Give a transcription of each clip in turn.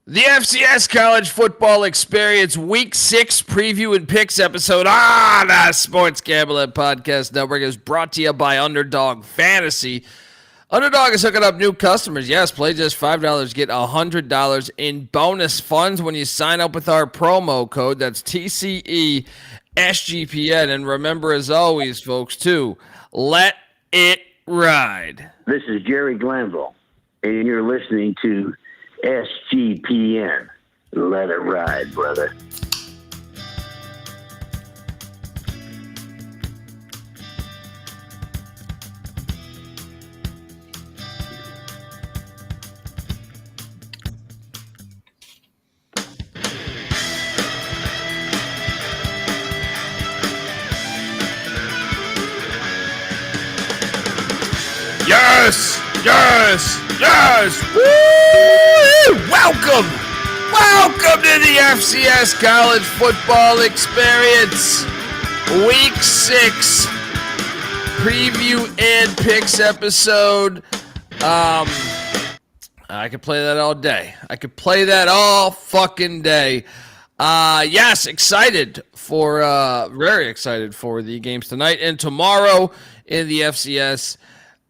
The FCS College Football Experience Week 6 Preview and Picks episode on the Sports Gambling Podcast Network is brought to you by Underdog Fantasy. Underdog is hooking up new customers. Yes, play just $5. Get $100 in bonus funds when you sign up with our promo code. That's TCE SGPN. And remember, as always, folks, too, let it ride. This is Jerry Glanville, and you're listening to SGPN. Let it ride, brother. Yes! Yes! Yes! Woo! Welcome! Welcome to the FCS College Football Experience Week 6 Preview and Picks episode. I could play that all day. I could play that all fucking day. Yes, excited for, very excited for the games tonight and tomorrow in the FCS.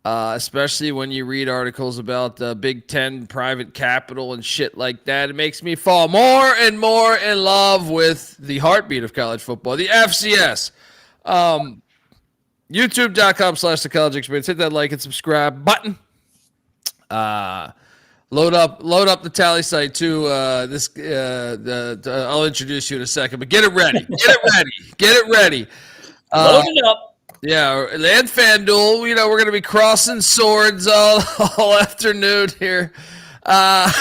Especially when you read articles about the Big Ten private capital and shit like that. It makes me fall more and more in love with the heartbeat of college football, the FCS. YouTube.com/The College Experience. Hit that like and subscribe button. Load up the tally site too. I'll introduce you in a second, but get it ready. Get it ready. Load it up. Yeah, and FanDuel, we're going to be crossing swords all afternoon here. If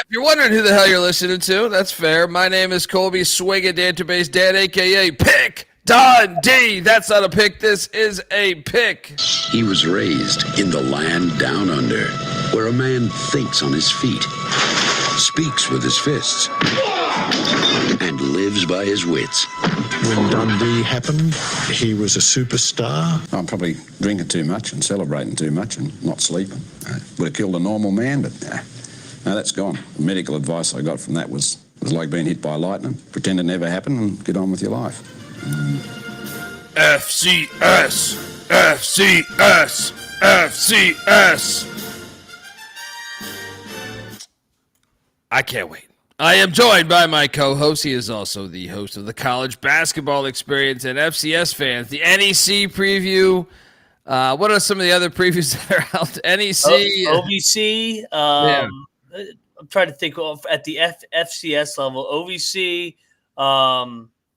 you're wondering who the hell you're listening to, that's fair. My name is Colby Swigga Database Dan, a.k.a. Pick Dundee. That's not a pick. This is a pick. He was raised in the land down under, where a man thinks on his feet, speaks with his fists, and lives by his wits. When Dundee happened, he was a superstar. I'm probably drinking too much and celebrating too much and not sleeping. Would have killed a normal man, but no, that's gone. The medical advice I got from that was like being hit by lightning. Pretend it never happened and get on with your life. FCS, FCS, FCS. I can't wait. I am joined by my co-host. He is also the host of the College Basketball Experience and FCS fans. The NEC preview. What are some of the other previews that are out? NEC. OVC. I'm trying to think of at the FCS level. OVC.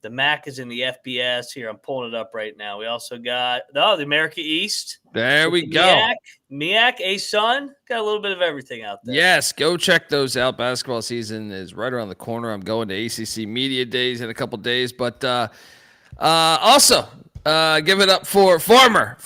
The MAC is in the FBS. Here, I'm pulling it up right now. We also got the America East. There we go. MEAC, A-Sun. Got a little bit of everything out there. Yes, go check those out. Basketball season is right around the corner. I'm going to ACC Media Days in a couple days. But also, give it up for former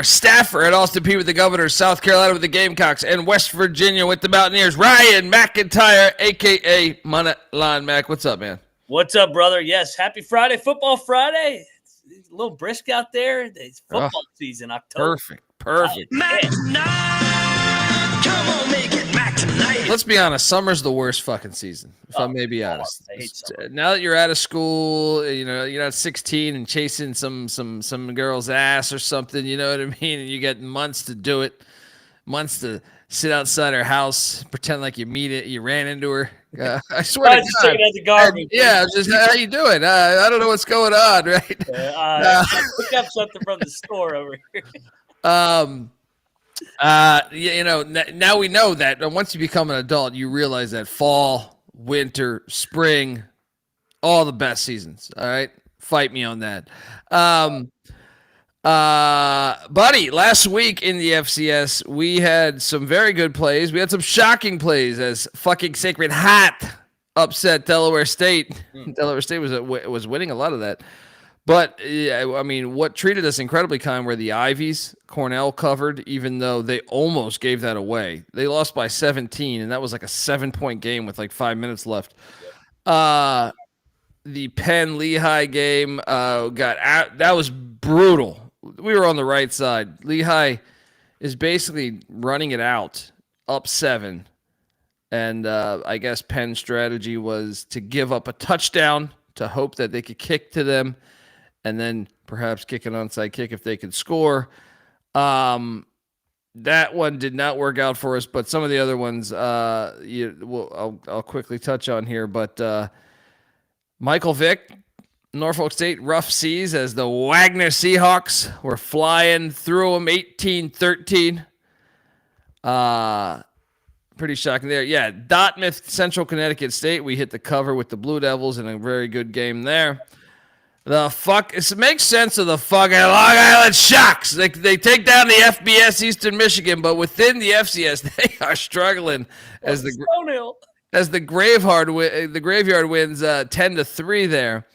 staffer at Austin Peay with the Governors, South Carolina with the Gamecocks, and West Virginia with the Mountaineers, Ryan McIntyre, a.k.a. Moneyline Mac. What's up, man? What's up, brother? Yes, happy Friday, Football Friday. It's a little brisk out there. It's football season, October. Perfect. Mac tonight! Come on, make it Mac tonight! Let's be honest, summer's the worst fucking season, if I may be honest. I hate summer. Now that you're out of school, you're not 16 and chasing some girl's ass or something, you know what I mean? And you get months to do it, months to sit outside her house, pretend like you ran into her. I swear to God. Just taking out the garbage. Yeah, just how you doing? I don't know what's going on, right? I picked up something from the store over here. Now we know that once you become an adult, you realize that fall, winter, spring, all the best seasons. All right, fight me on that. Buddy, last week in the FCS, we had some very good plays. We had some shocking plays as fucking Sacred Hat upset Delaware State. Delaware State was winning a lot of that. But, yeah, I mean, what treated us incredibly kind were the Ivies. Cornell covered, even though they almost gave that away. They lost by 17, and that was like a 7-point game with like 5 minutes left. The Penn-Lehigh game got out. That was brutal. We were on the right side. Lehigh is basically running it out, up 7, And I guess Penn's strategy was to give up a touchdown to hope that they could kick to them and then perhaps kick an onside kick if they could score. That one did not work out for us, but some of the other ones I'll quickly touch on here. But Michael Vick, Norfolk State, rough seas as the Wagner Seahawks were flying through them 18-13. Pretty shocking there. Yeah, Dartmouth, Central Connecticut State. We hit the cover with the Blue Devils in a very good game there. It makes sense of the fucking Long Island Sharks. They take down the FBS Eastern Michigan, but within the FCS, they are struggling as the graveyard wins 10-3 there.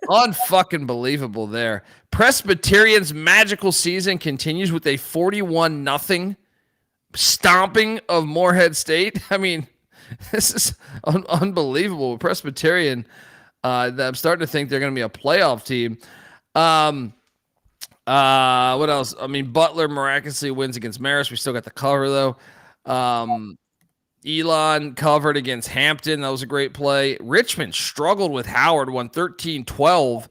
Unfucking believable there. Presbyterian's magical season continues with a 41-0 stomping of Morehead State. I mean, this is unbelievable. Presbyterian, I'm starting to think they're going to be a playoff team. What else? I mean, Butler miraculously wins against Marist. We still got the cover, though. Elon covered against Hampton. That was a great play. Richmond struggled with Howard, won 13-12.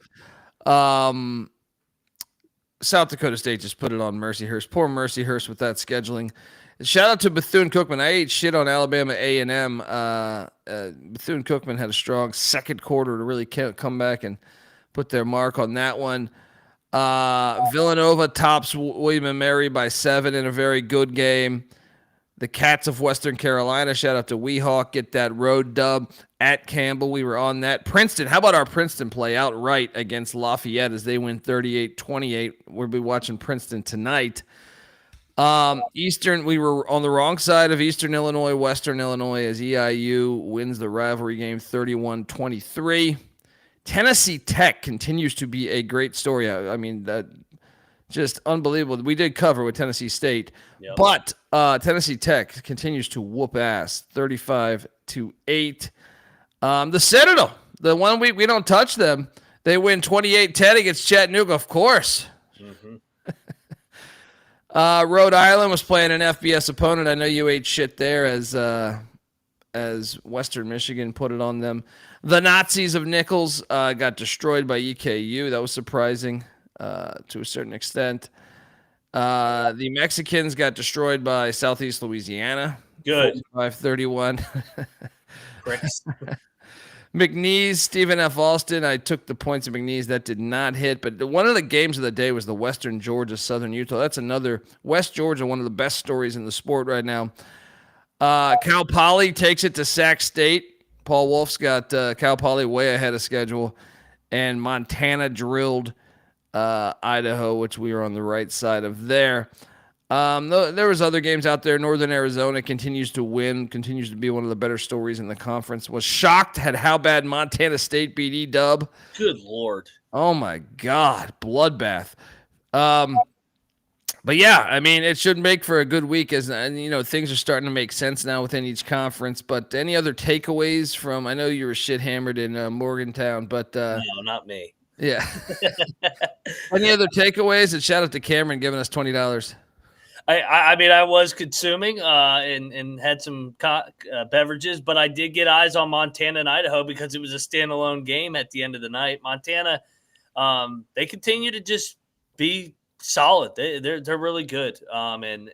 South Dakota State just put it on Mercyhurst. Poor Mercyhurst with that scheduling. Shout out to Bethune-Cookman. I ate shit on Alabama A&M. Bethune-Cookman had a strong second quarter to really come back and put their mark on that one. Villanova tops William & Mary by 7 in a very good game. The Cats of Western Carolina, shout out to Weehawk, get that road dub at Campbell. We were on that. Princeton, how about our Princeton play outright against Lafayette as they win 38-28? We'll be watching Princeton tonight. Eastern, we were on the wrong side of Eastern Illinois, Western Illinois, as EIU wins the rivalry game 31-23. Tennessee Tech continues to be a great story. I mean, that just unbelievable. We did cover with Tennessee State, but Tennessee Tech continues to whoop ass 35-8. The Citadel, the one week we don't touch them, they win 28-10 against Chattanooga, of course. Mm-hmm. Rhode Island was playing an FBS opponent. I know you ate shit there as Western Michigan put it on them. The Nazis of Nichols got destroyed by EKU. That was surprising to a certain extent. The Mexicans got destroyed by Southeast Louisiana. Good. 45-31. McNeese, Stephen F. Alston. I took the points of McNeese. That did not hit. But one of the games of the day was the Western Georgia, Southern Utah. That's another West Georgia, one of the best stories in the sport right now. Cal Poly takes it to Sac State. Paul Wolf's got Cal Poly way ahead of schedule. And Montana drilled Idaho, which we were on the right side of there. There was other games out there. Northern Arizona continues to win, continues to be one of the better stories in the conference. Was shocked at how bad Montana State beat E-Dub. Good Lord. Oh, my God. Bloodbath. But, yeah, I mean, it should make for a good week as, things are starting to make sense now within each conference. But any other takeaways from, I know you were shit-hammered in Morgantown, but. No, not me. Yeah. Any other takeaways? And shout out to Cameron giving us $20. I mean, I was consuming and had some beverages, but I did get eyes on Montana and Idaho because it was a standalone game at the end of the night. Montana, they continue to just be solid. They're really good. And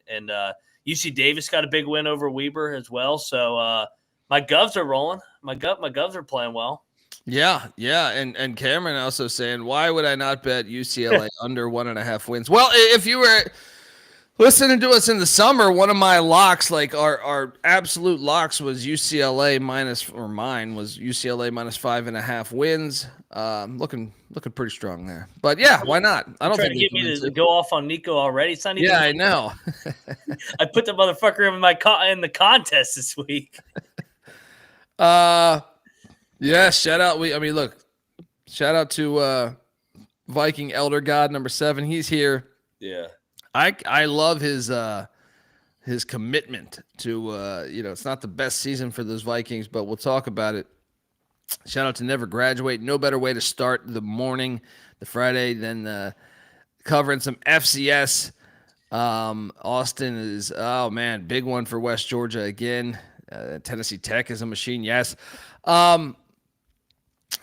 UC Davis got a big win over Weber as well. So my Govs are rolling. My Govs are playing well. Yeah. And Cameron also saying, why would I not bet UCLA under 1.5 wins? Well, if you were listening to us in the summer, one of my locks, like our absolute locks, was UCLA mine was UCLA minus 5.5 wins. Looking pretty strong there. But yeah, why not? I don't think to get me to go off on Nico already. It's not even. Yeah, I know. I put the motherfucker in the contest this week. Yeah. Shout out to Viking Elder God number 7. He's here. Yeah. I love his commitment to it's not the best season for those Vikings, but we'll talk about it. Shout out to Never Graduate. No better way to start the morning, the Friday, than covering some FCS. Austin is, oh man, big one for West Georgia again. Tennessee Tech is a machine. Yes.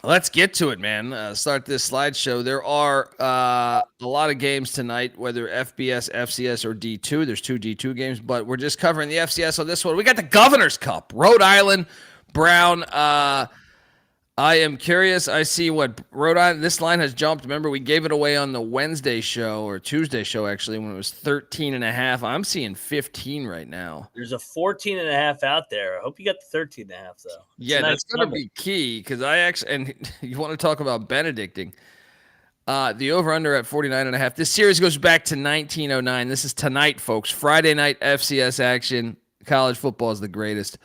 Let's get to it, man. Start this slideshow. There are a lot of games tonight, whether FBS, FCS, or D2. There's 2 D2 games, but we're just covering the FCS on this one. We got the Governor's Cup, Rhode Island, Brown. I am curious. I see what Rhode Island, this line has jumped. Remember, we gave it away on the Wednesday show, or Tuesday show, actually, when it was 13.5. I'm seeing 15 right now. There's a 14.5 out there. I hope you got the 13.5, though. Yeah, that's going to be key, because and you want to talk about Benedicting. The over-under at 49.5. This series goes back to 1909. This is tonight, folks. Friday night FCS action. College football is the greatest.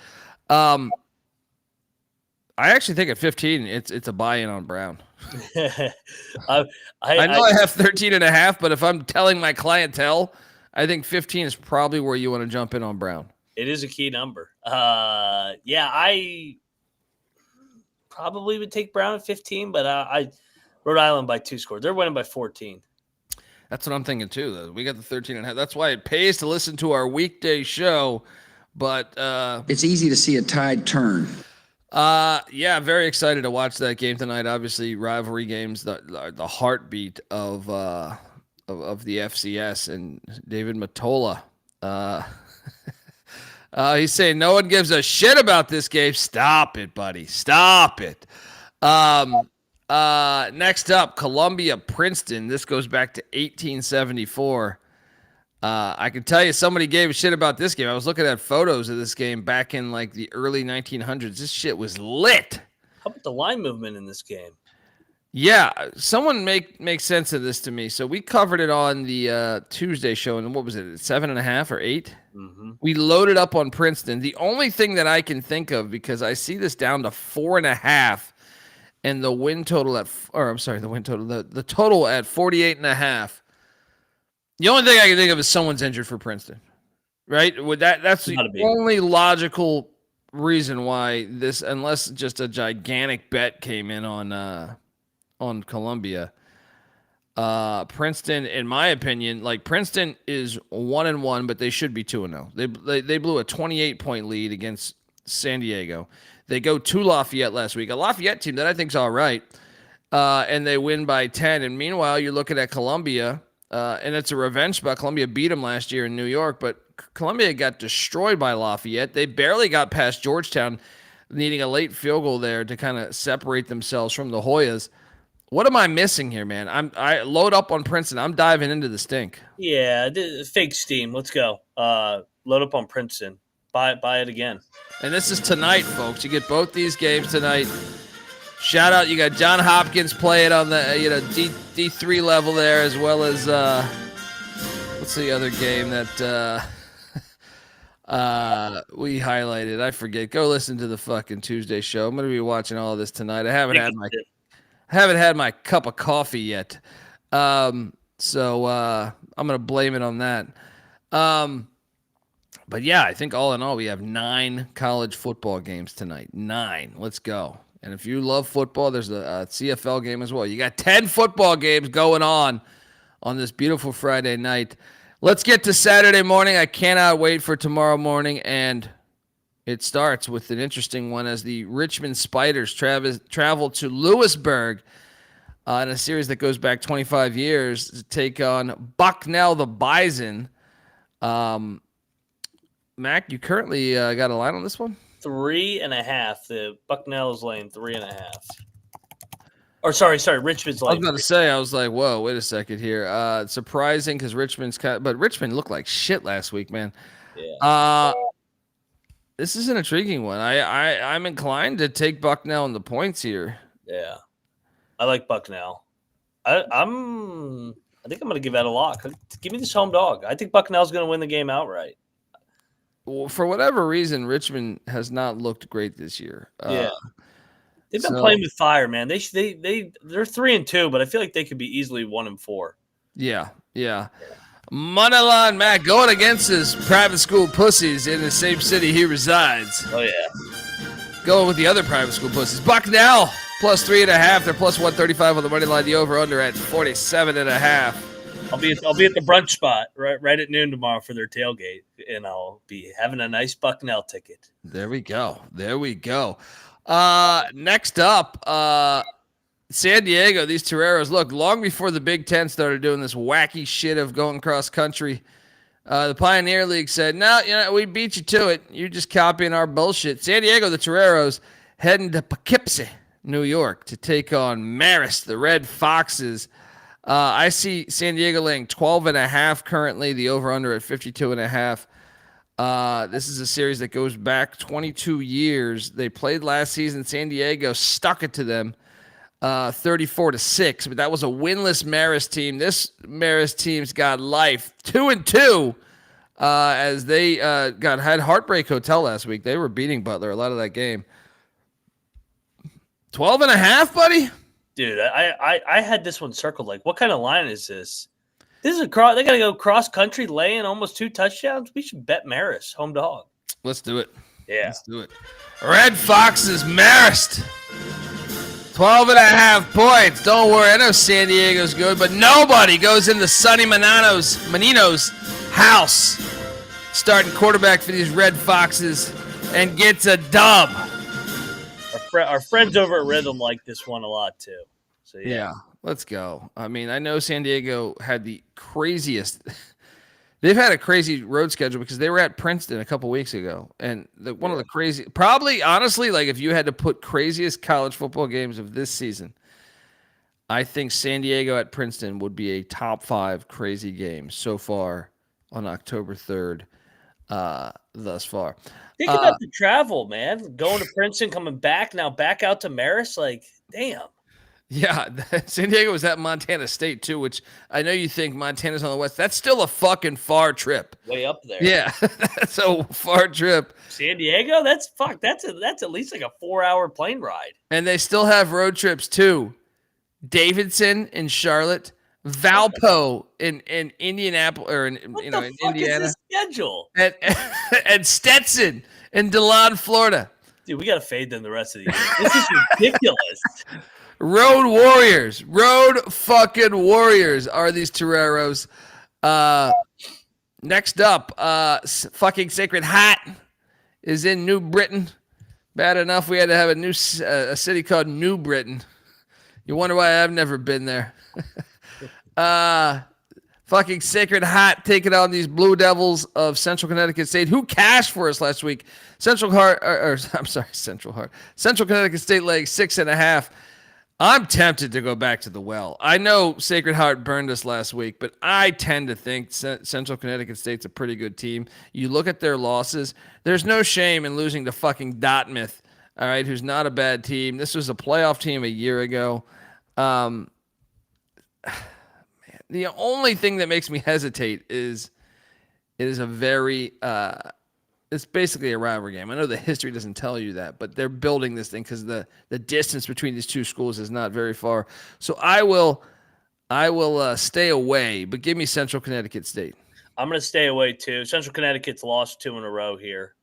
I actually think at 15, it's a buy-in on Brown. I know I have 13.5, but if I'm telling my clientele, I think 15 is probably where you want to jump in on Brown. It is a key number. I probably would take Brown at 15, but Rhode Island by 2 scores. They're winning by 14. That's what I'm thinking too, though. We got the 13.5. That's why it pays to listen to our weekday show. But it's easy to see a tide turn. Yeah, very excited to watch that game tonight. Obviously, rivalry games, the heartbeat of the FCS, and David Matola. He's saying no one gives a shit about this game. Stop it, buddy. Stop it. Next up, Columbia, Princeton. This goes back to 1874. I can tell you somebody gave a shit about this game. I was looking at photos of this game back in like the early 1900s. This shit was lit. How about the line movement in this game? Yeah, someone make sense of this to me. So we covered it on the Tuesday show, and what was it, 7.5 or 8? Mm-hmm. We loaded up on Princeton. The only thing that I can think of, because I see this down to 4.5, and the win total the total at 48.5. The only thing I can think of is someone's injured for Princeton, right? That's the only logical reason why this, unless just a gigantic bet came in on Columbia. Princeton, in my opinion, like Princeton is 1-1, but they should be 2-0. They blew a 28-point lead against San Diego. They go to Lafayette last week, a Lafayette team that I think is all right, and they win by 10. And meanwhile, you're looking at Columbia. And it's a revenge spot. Columbia beat them last year in New York, but Columbia got destroyed by Lafayette. They barely got past Georgetown, needing a late field goal there to kind of separate themselves from the Hoyas. What am I missing here, man? I load up on Princeton. I'm diving into the stink. Yeah, fake steam. Let's go. Load up on Princeton. Buy it again. And this is tonight, folks. You get both these games tonight. Shout out, you got John Hopkins playing on the D3 level there, as well as what's the other game that we highlighted? I forget. Go listen to the fucking Tuesday show. I'm gonna be watching all of this tonight. I haven't had my cup of coffee yet, so I'm gonna blame it on that. But yeah, I think all in all, we have 9 college football games tonight. 9. Let's go. And if you love football, there's a CFL game as well. You got 10 football games going on this beautiful Friday night. Let's get to Saturday morning. I cannot wait for tomorrow morning. And it starts with an interesting one as the Richmond Spiders travel to Lewisburg in a series that goes back 25 years to take on Bucknell the Bison. Mac, you currently got a line on this one? 3.5. The Bucknell is laying 3.5. Or sorry, Richmond's laying. I was about to say, I was like, whoa, wait a second here. Surprising because Richmond's but Richmond looked like shit last week, man. Yeah. This is an intriguing one. I'm inclined to take Bucknell in the points here. Yeah, I like Bucknell. I think I'm going to give that a lock. Give me this home dog. I think Bucknell's going to win the game outright. Well, for whatever reason, Richmond has not looked great this year. Yeah, they've been playing with fire, man. They're 3-2, but I feel like they could be easily 1-4. Yeah. Moneyline Mac going against his private school pussies in the same city he resides. Oh yeah, going with the other private school pussies. Bucknell plus 3.5. They're plus 135 on the money line. The over under at 47.5. I'll be at the brunch spot right at noon tomorrow for their tailgate, and I'll be having a nice Bucknell ticket. There we go. Next up, San Diego, these Terriers. Look, long before the Big Ten started doing this wacky shit of going cross country, the Pioneer League said, no, we beat you to it. You're just copying our bullshit. San Diego, the Terriers, heading to Poughkeepsie, New York, to take on Marist, the Red Foxes. I see San Diego laying 12.5 currently, the over-under at 52.5. This is a series that goes back 22 years. They played last season. San Diego stuck it to them 34-6, but that was a winless Marist team. This Marist team's got life 2-2 as they had Heartbreak Hotel last week. They were beating Butler a lot of that game. 12.5, buddy. Dude, I had this one circled. Like, what kind of line is this? This is they got to go cross country, laying almost 2 touchdowns. We should bet Marist home dog. Let's do it. Yeah, let's do it. Red Foxes Marist. 12.5 points. Don't worry, I know San Diego's good, but nobody goes into Sonny Menino's house, starting quarterback for these Red Foxes, and gets a dub. Our friends over at Rhythm like this one a lot too. So yeah, let's go. I mean, I know San Diego had the craziest. They've had a crazy road schedule because they were at Princeton a couple weeks ago, and one of the crazy, probably honestly, like if you had to put craziest college football games of this season, I think San Diego at Princeton would be a top 5 crazy game so far on October 3rd, thus far. Think about the travel, man. Going to Princeton, coming back, now back out to Marist. Like, damn. Yeah, San Diego was at Montana State, too, which I know you think Montana's on the west. That's still a fucking far trip. Way up there. Yeah, that's a far trip. San Diego? That's at least like a 4-hour plane ride. And they still have road trips, too. Davidson in Charlotte. Valpo in Indianapolis, or in Indiana. Is this schedule? And Stetson in DeLon, Florida. Dude, we gotta fade them the rest of the year. This is ridiculous. Road fucking warriors are these Toreros. Next up, fucking Sacred Hat is in New Britain. Bad enough we had to have a city called New Britain. You wonder why I've never been there. Fucking Sacred Hat taking on these Blue Devils of Central Connecticut State, who cashed for us last week. Central Connecticut State laying 6.5. I'm tempted to go back to the well. I know Sacred Heart burned us last week, but I tend to think Central Connecticut State's a pretty good team. You look at their losses. There's no shame in losing to fucking Dartmouth, all right, who's not a bad team. This was a playoff team a year ago. The only thing that makes me hesitate is it is a very it's basically a rivalry game. I know the history doesn't tell you that, but they're building this thing because the distance between these two schools is not very far. So I will stay away, but give me Central Connecticut State. I'm going to stay away too. Central Connecticut's lost 2 in a row here,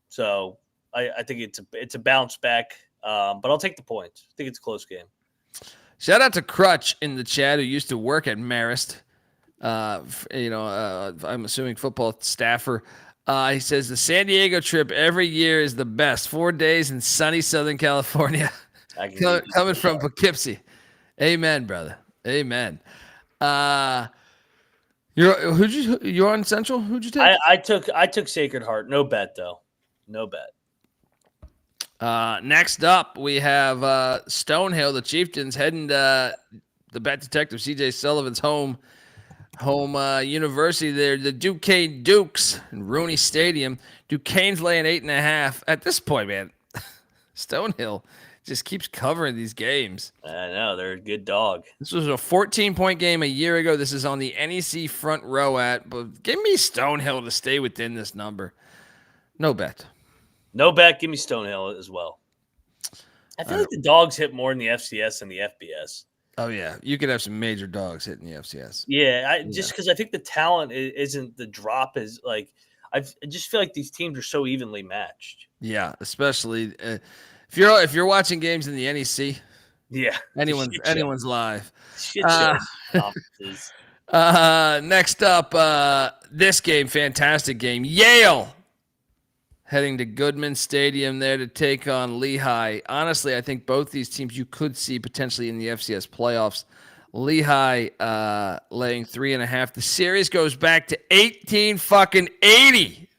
so I think it's a bounce back, but I'll take the points. I think it's a close game. Shout out to Crutch in the chat who used to work at Marist. I'm assuming football staffer. He says the San Diego trip every year is the best. 4 days in sunny Southern California. Coming from Poughkeepsie. Amen, brother. Amen. You're on Central? Who'd you take? I took Sacred Heart. No bet though. No bet. Next up, we have Stonehill, the Chieftains, heading to the Bet Detective CJ Sullivan's home university there, the Duquesne Dukes in Rooney Stadium. Duquesne's laying 8.5. At this point, man, Stonehill just keeps covering these games. I know, they're a good dog. This was a 14-point game a year ago. This is on the NEC front row but give me Stonehill to stay within this number. No bet. No bet. Give me Stonehill as well. I feel like the dogs hit more in the FCS than the FBS. Oh, yeah. You could have some major dogs hitting the FCS. Yeah, just because I think the talent isn't the drop is like I just feel like these teams are so evenly matched. Yeah, especially if you're watching games in the NEC. Yeah, anyone's live. Shit show. Next up, this game, fantastic game. Yale heading to Goodman Stadium there to take on Lehigh. Honestly, I think both these teams you could see potentially in the FCS playoffs. Lehigh laying 3.5. The series goes back to 1880.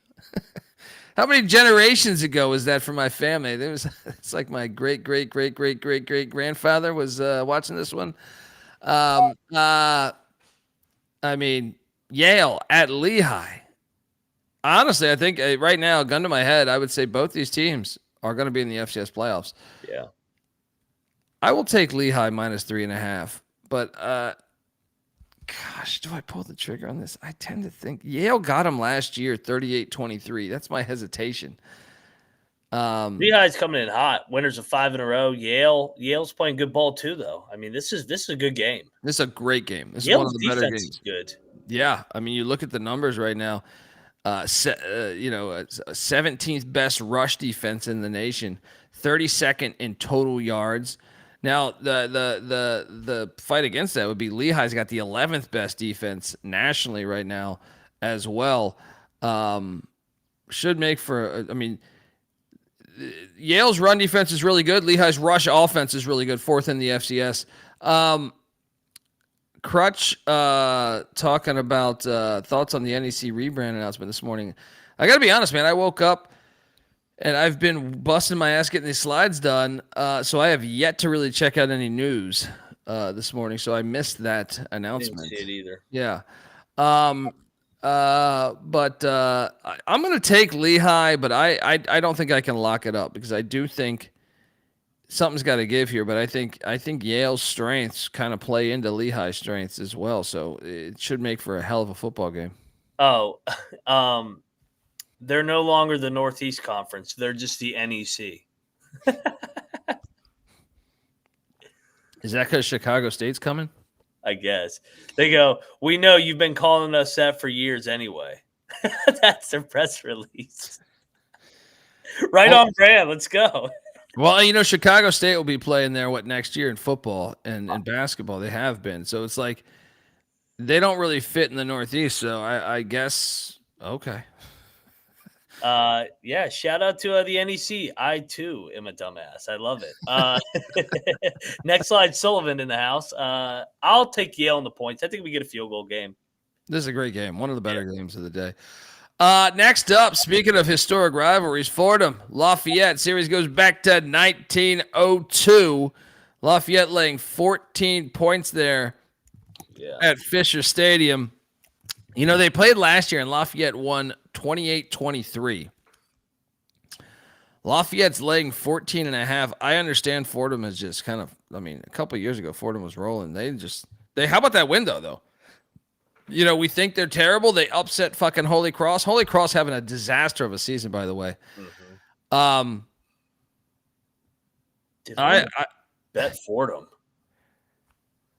How many generations ago was that for my family? It's like my great grandfather was watching this one. I mean, Yale at Lehigh. Honestly, I think right now, gun to my head, I would say both these teams are going to be in the FCS playoffs. Yeah. I will take Lehigh minus 3.5. But, gosh, do I pull the trigger on this? I tend to think Yale got them last year, 38-23. That's my hesitation. Lehigh's coming in hot. Winners of 5 in a row. Yale's playing good ball too, though. I mean, this is a good game. This is a great game. This Yale's is one of the better games. Is good. Yeah, I mean, you look at the numbers right now. 17th best rush defense in the nation, 32nd in total yards. Now the fight against that would be Lehigh's got the 11th best defense nationally right now as well. Should make for Yale's run defense is really good. Lehigh's rush offense is really good, 4th in the FCS. Crutch talking about thoughts on the NEC rebrand announcement this morning. I got to be honest, man. I woke up and I've been busting my ass getting these slides done, so I have yet to really check out any news this morning, so I missed that announcement. Didn't see it either. Yeah. But I'm going to take Lehigh, but I don't think I can lock it up because I do think something's got to give here, but I think Yale's strengths kind of play into Lehigh's strengths as well, so it should make for a hell of a football game. Oh, they're no longer the Northeast Conference. They're just the NEC. Is that because Chicago State's coming? I guess. They go, we know you've been calling us that for years anyway. That's their press release. Right on brand. Let's go. Well, Chicago State will be playing there next year in football and basketball. They have been. So it's like they don't really fit in the Northeast. So I guess, okay. Yeah, shout out to the NEC. I, too, am a dumbass. I love it. Next slide, Sullivan in the house. I'll take Yale on the points. I think we get a field goal game. This is a great game. One of the better games of the day. Next up, speaking of historic rivalries, Fordham, Lafayette. Series goes back to 1902. Lafayette laying 14 points there at Fisher Stadium. They played last year, and Lafayette won 28-23. Lafayette's laying 14.5. I understand Fordham is just kind of, a couple of years ago, Fordham was rolling. How about that window, though? We think they're terrible. They upset fucking Holy Cross. Holy Cross having a disaster of a season, by the way. Mm-hmm. I bet Fordham.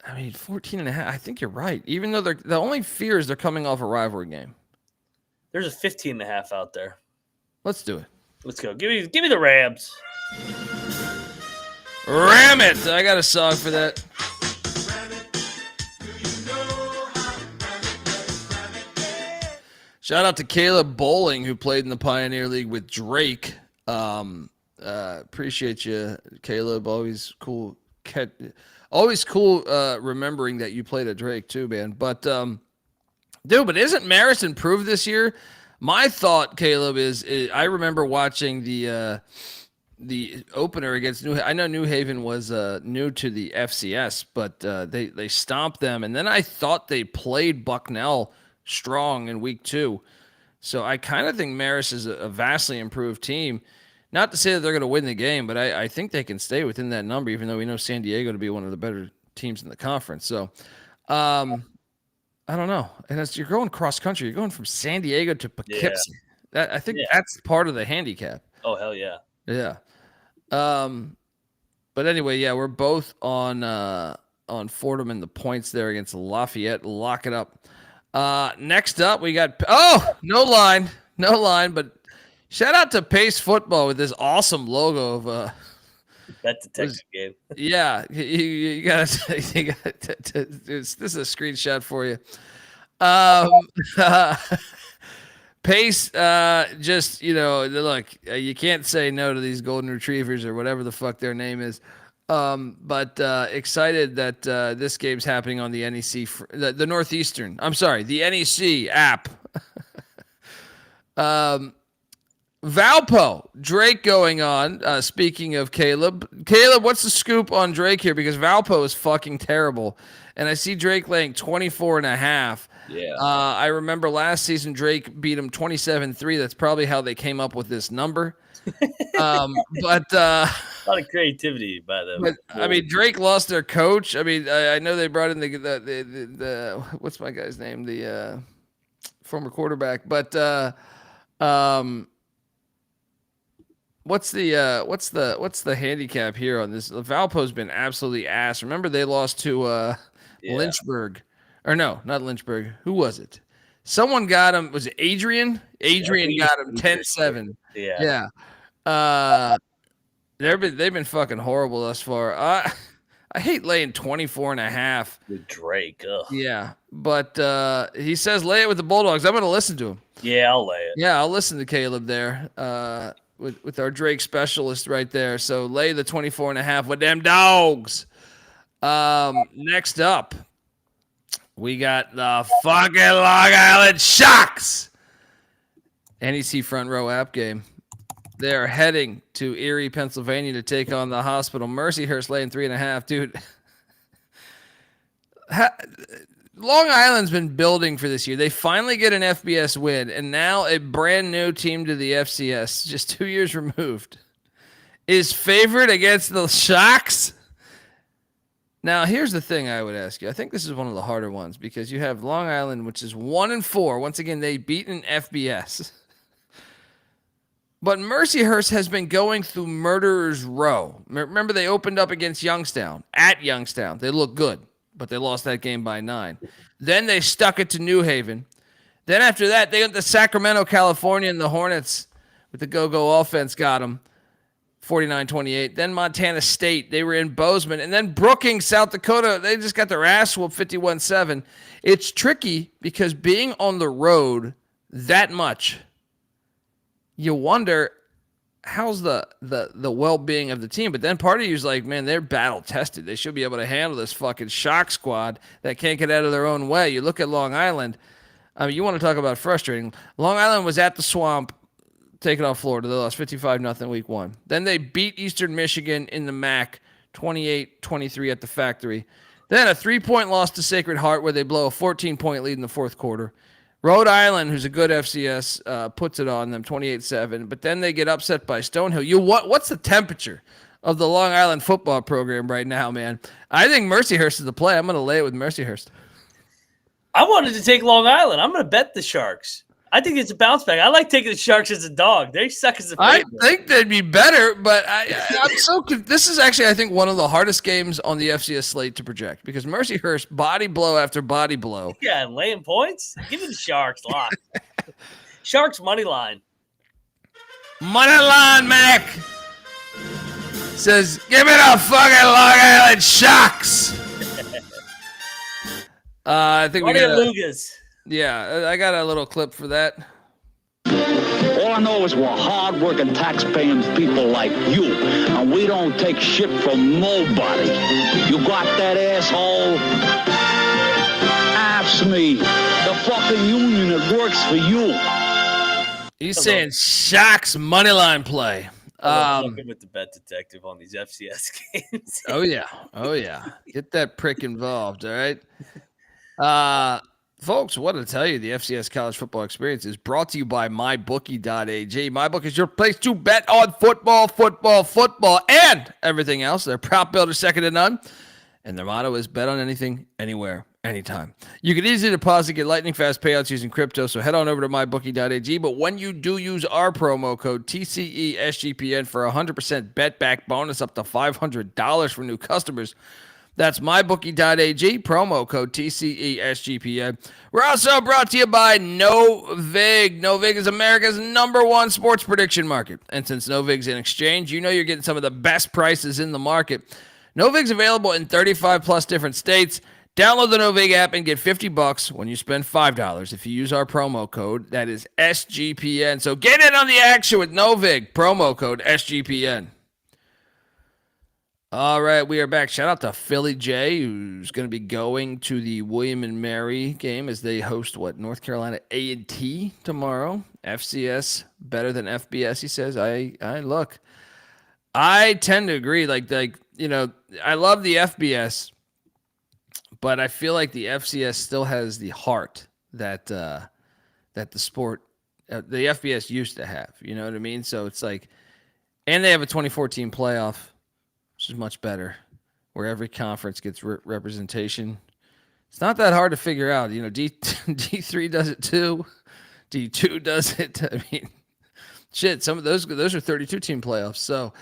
14.5. I think you're right. Even though the only fear is they're coming off a rivalry game. There's a 15.5 out there. Let's do it. Let's go. Give me the Rams. Ram it. I got a song for that. Shout out to Caleb Bowling, who played in the Pioneer League with Drake. Appreciate you, Caleb. Always cool. Remembering that you played at Drake too, man. But but isn't Marist improved this year? My thought, Caleb, is I remember watching the opener against New Haven. I know New Haven was new to the FCS, but they stomped them, and then I thought they played Bucknell strong in week 2. So I kind of think Marist is a vastly improved team. Not to say that they're going to win the game, but I think they can stay within that number, even though we know San Diego to be one of the better teams in the conference. So I don't know. And as you're going cross country, you're going from San Diego to Poughkeepsie. Yeah. I think that's part of the handicap. Oh, hell yeah. Yeah. But anyway, we're both on Fordham and the points there against Lafayette. Lock it up. Next up, we got no line, but shout out to Pace Football with this awesome logo Bet detective game. Yeah, you got to. This is a screenshot for you. Pace, just, look, you can't say no to these golden retrievers or whatever the fuck their name is. But excited that this game's happening on the NEC, the Northeastern. I'm sorry, the NEC app. Valpo, Drake going on. Speaking of Caleb, what's the scoop on Drake here? Because Valpo is fucking terrible. And I see Drake laying 24.5. Yeah. I remember last season Drake beat him 27-3. That's probably how they came up with this number. But a lot of creativity by them. But I mean, Drake lost their coach. I mean, I know they brought in the what's my guy's name? The former quarterback. But what's the handicap here on this? Valpo's been absolutely ass. Remember they lost to Lynchburg. Or no, not Lynchburg. Who was it? Someone got him. Was it Adrian? Adrian got him 10-7. Yeah. They've been fucking horrible thus far. I hate laying 24.5 with Drake. Ugh. Yeah, but he says lay it with the Bulldogs. I'm going to listen to him. Yeah, I'll lay it. Yeah, I'll listen to Caleb there with our Drake specialist right there. So lay the 24.5 with them dogs. Next up, we got the fucking Long Island Sharks. NEC front row app game. They're heading to Erie, Pennsylvania to take on the Hospital. Mercyhurst laying 3.5. Dude, Long Island's been building for this year. They finally get an FBS win, and now a brand new team to the FCS, just 2 years removed, is favored against the Sharks. Now, here's the thing I would ask you. I think this is one of the harder ones because you have Long Island, which is 1-4. Once again, they beat an FBS. But Mercyhurst has been going through Murderer's Row. Remember, they opened up against Youngstown. At Youngstown. They looked good, but they lost that game by 9. Then they stuck it to New Haven. Then after that, they went to Sacramento, California, and the Hornets with the go-go offense got them 49-28. Then Montana State. They were in Bozeman. And then Brookings, South Dakota, they just got their ass whooped 51-7. It's tricky because being on the road that much, you wonder how's the well-being of the team. But then part of you's like, man, they're battle-tested. They should be able to handle this fucking shock squad that can't get out of their own way. You look at Long Island. I mean, you want to talk about frustrating. Long Island was at the Swamp, taking off Florida. They lost 55-0 week 1. Then they beat Eastern Michigan in the MAC 28-23 at the Factory. Then a 3-point loss to Sacred Heart where they blow a 14-point lead in the fourth quarter. Rhode Island, who's a good FCS, puts it on them 28-7. But then they get upset by Stonehill. What's the temperature of the Long Island football program right now, man? I think Mercyhurst is the play. I'm going to lay it with Mercyhurst. I wanted to take Long Island. I'm going to bet the Sharks. I think it's a bounce back. I like taking the Sharks as a dog. They suck as a favorite. I think they'd be better, but I'm so this is actually, I think, one of the hardest games on the FCS slate to project because Mercyhurst body blow after body blow. Yeah, and laying points. Give me the Sharks lock. Sharks money line. Money line, Mac says, "Give me the fucking Long Island Sharks." I think we got Lugas. Yeah, I got a little clip for that. All I know is we're hard-working, tax-paying people like you, and we don't take shit from nobody. You got that, asshole? Ask me. The fucking union that works for you. He's saying Sharks money line play. With the bet detective on these FCS games. Oh yeah. Get that prick involved. All right. Folks, what to tell you, the FCS College Football Experience is brought to you by MyBookie.ag. MyBookie is your place to bet on football, and everything else. They're prop builders second to none, and their motto is bet on anything, anywhere, anytime. You can easily deposit, get lightning-fast payouts using crypto, so head on over to MyBookie.ag. But when you do use our promo code TCESGPN for 100% bet back bonus up to $500 for new customers, That's mybookie.ag, promo code TCESGPN. We're also brought to you by NoVig. NoVig is America's #1 sports prediction market. And since NoVig's in exchange, you know you're getting some of the best prices in the market. NoVig's available in 35 plus different states. Download the NoVig app and get $50 when you spend $5 if you use our promo code. That is SGPN. So get in on the action with NoVig, promo code SGPN. All right, we are back. Shout out to Philly J, who's going to be going to the William and Mary game as they host North Carolina A&T tomorrow. FCS better than FBS, he says. I tend to agree. Like I love the FBS, but I feel like the FCS still has the heart that the sport, the FBS used to have. You know what I mean? So it's like, and they have a 2014 playoff, which is much better, where every conference gets representation. It's not that hard to figure out. You know, D3 does it too. D2 does it. I mean, shit, some of those are 32-team playoffs. So,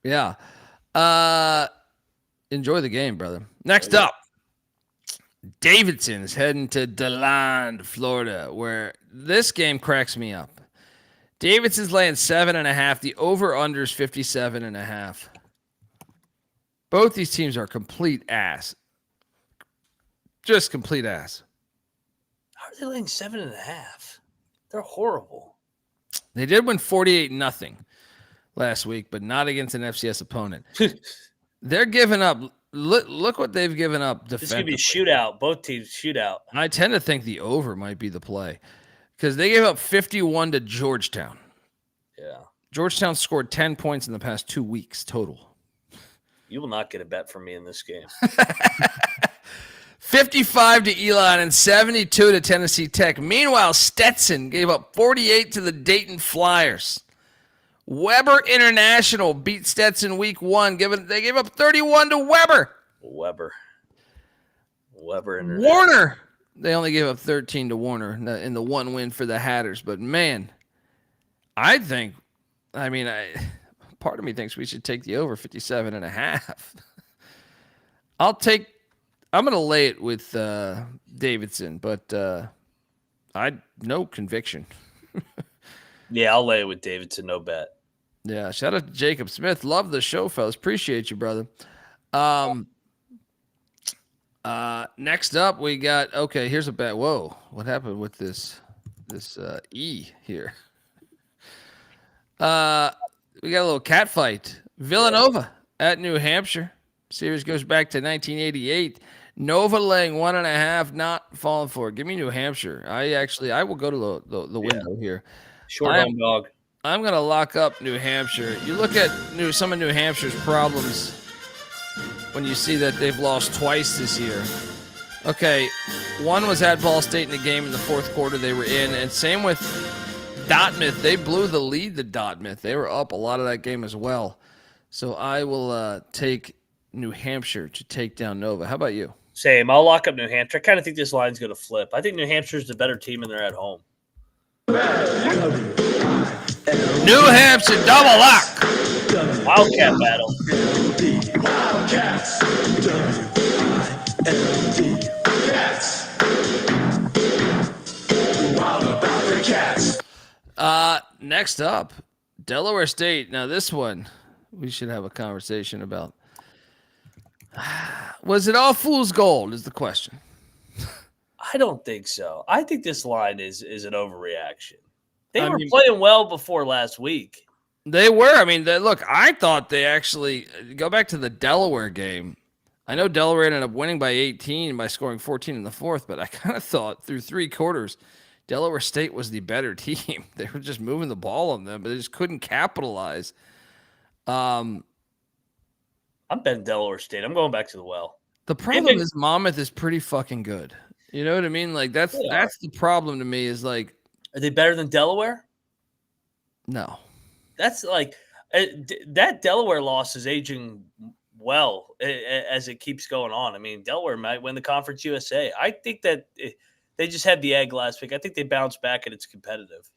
yeah. Enjoy the game, brother. Next up, Davidson is heading to DeLand, Florida, where this game cracks me up. Davidson's laying 7.5. The over-under is 57.5. Both these teams are complete ass. Just complete ass. How are they laying 7.5? They're horrible. They did win 48-0 last week, but not against an FCS opponent. They're giving up. Look what they've given up defensively. This could be a shootout. Both teams shootout. I tend to think the over might be the play because they gave up 51 to Georgetown. Yeah. Georgetown scored 10 points in the past 2 weeks total. You will not get a bet from me in this game. 55 to Elon and 72 to Tennessee Tech. Meanwhile, Stetson gave up 48 to the Dayton Flyers. Weber International beat Stetson week 1. They gave up 31 to Weber. Weber International. Warner. They only gave up 13 to Warner in the one win for the Hatters. But, man, part of me thinks we should take the over 57.5. I'm going to lay it with Davidson, but no conviction. Yeah, I'll lay it with Davidson, no bet. Yeah, shout out to Jacob Smith. Love the show, fellas. Appreciate you, brother. Next up, we got, here's a bet. Whoa, what happened with this E here? We got a little cat fight. Villanova at New Hampshire. Series goes back to 1988. Nova laying 1.5, not falling for it. Give me New Hampshire. I will go to the window here. Short home dog. I'm going to lock up New Hampshire. You look at some of New Hampshire's problems when you see that they've lost twice this year. Okay, one was at Ball State in the game in the fourth quarter they were in, and same with Dartmouth. They blew the lead to Dartmouth. They were up a lot of that game as well. So I will take New Hampshire to take down Nova. How about you? Same. I'll lock up New Hampshire. I kind of think this line's going to flip. I think New Hampshire's the better team and they're at home. New Hampshire double lock. Wildcat battle. Next up, Delaware State. Now this one we should have a conversation about. Was it all fool's gold is the question. I don't think so. I think this line is an overreaction. They were playing well before last week. They were. I thought they actually go back to the Delaware game. I know Delaware ended up winning by 18 by scoring 14 in the fourth, but I kind of thought through 3 quarters, Delaware State was the better team. They were just moving the ball on them, but they just couldn't capitalize. I'm betting Delaware State. I'm going back to the well. The problem is Monmouth is pretty fucking good. You know what I mean? Like that's the problem to me is like, are they better than Delaware? No. That's like that Delaware loss is aging well as it keeps going on. I mean, Delaware might win the Conference USA. I think that they just had the egg last week. I think they bounced back and it's competitive.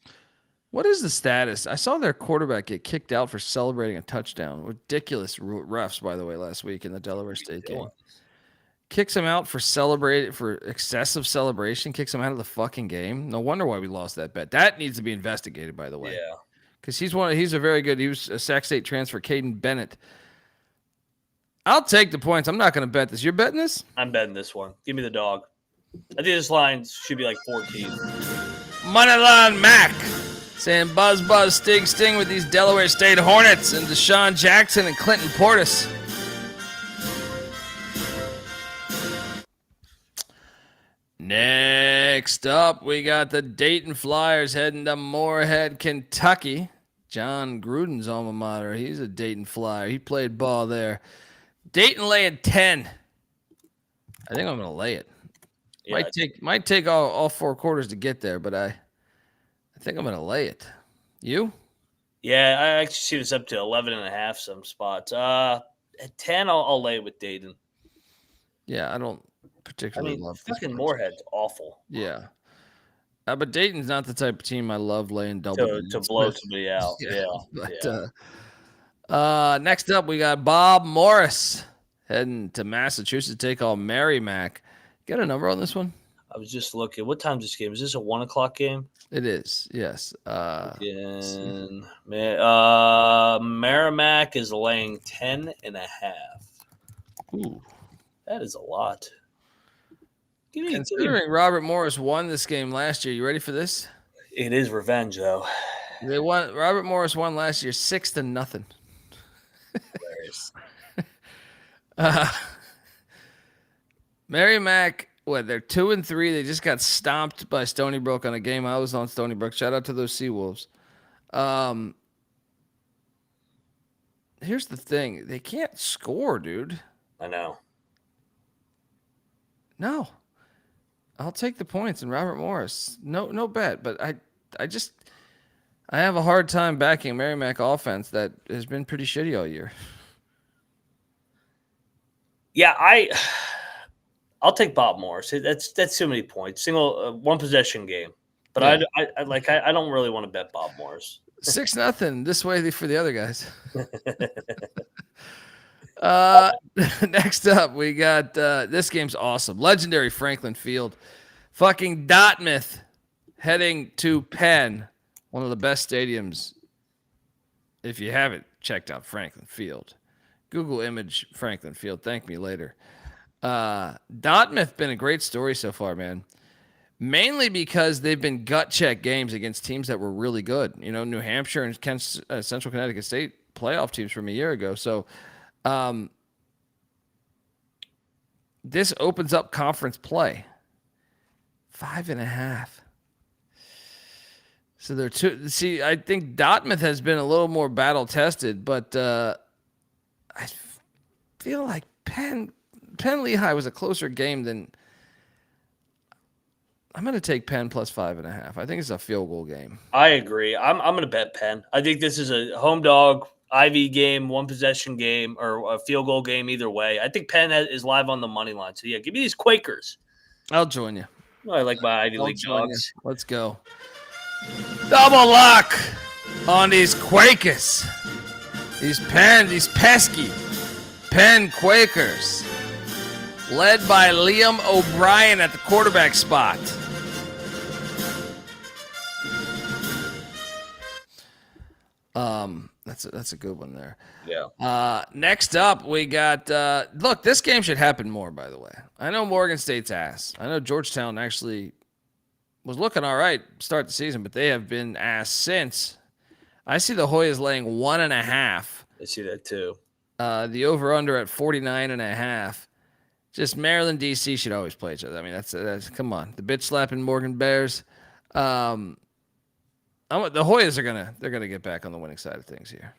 What is the status? I saw their quarterback get kicked out for celebrating a touchdown. Ridiculous refs, by the way, last week in the Delaware State game. Kicks him out for excessive celebration. Kicks him out of the fucking game. No wonder why we lost that bet. That needs to be investigated, by the way. Yeah, because he's a very good. He was a Sac State transfer, Caden Bennett. I'll take the points. I'm not going to bet this. You're betting this? I'm betting this one. Give me the dog. I think this line should be like 14. Moneyline Mac saying buzz, buzz, sting, sting with these Delaware State Hornets and Deshaun Jackson and Clinton Portis. Next up, we got the Dayton Flyers heading to Moorhead, Kentucky. John Gruden's alma mater. He's a Dayton Flyer. He played ball there. Dayton laying 10. I think I'm going to lay it. Yeah. Might take all 4 quarters to get there, but I think I'm going to lay it. You? Yeah, I actually see this up to 11.5 some spots. At 10, I'll lay it with Dayton. Yeah, I don't particularly love this. Fucking Moorhead's awful. Yeah. But Dayton's not the type of team I love laying double to blow somebody out. Yeah. But, next up, we got Bob Morris heading to Massachusetts to take on Merrimack. Got a number on this one? I was just looking. What time's this game? Is this a 1:00 game? It is, yes. Merrimack is laying 10.5. Ooh. That is a lot. Considering Robert Morris won this game last year, you ready for this? It is revenge, though. They won. Robert Morris won last year 6-0. Merrimack, they're 2-3. They just got stomped by Stony Brook on a game I was on. Stony Brook. Shout out to those Seawolves. Here's the thing: they can't score, dude. I know. No, I'll take the points and Robert Morris. No bet, but I have a hard time backing Merrimack offense that has been pretty shitty all year. Yeah, I'll take Bob Morris. That's too many points. Single one possession game. But yeah. I don't really want to bet Bob Morris. 6-0 this way for the other guys. Next up, we got this game's awesome. Legendary Franklin Field. Fucking Dartmouth heading to Penn. One of the best stadiums. If you haven't checked out Franklin Field, Google image Franklin Field. Thank me later. Dartmouth been a great story so far, man. Mainly because they've been gut check games against teams that were really good. You know, New Hampshire and Central Connecticut State playoff teams from a year ago. So this opens up conference play. 5.5. So they're two. See, I think Dartmouth has been a little more battle tested, but I feel like Penn Lehigh was a closer game than. I'm going to take Penn plus 5.5. I think it's a field goal game. I agree. I'm going to bet Penn. I think this is a home dog IV game, one possession game, or a field goal game. Either way, I think Penn is live on the money line. So yeah, give me these Quakers. I'll join you. I like my Ivy League dogs. Let's go. Double lock on these Quakers. These pesky Penn Quakers. Led by Liam O'Brien at the quarterback spot. That's a good one there. Yeah. Next up, we got look, this game should happen more, by the way. I know Morgan State's ass. I know Georgetown actually was looking all right start the season, but they have been ass since. I see the Hoyas laying 1.5. I see that too. The over-under at 49.5. Just Maryland, D.C. should always play each other. I mean, that's come on. The bitch slapping Morgan Bears. The Hoyas they're gonna get back on the winning side of things here.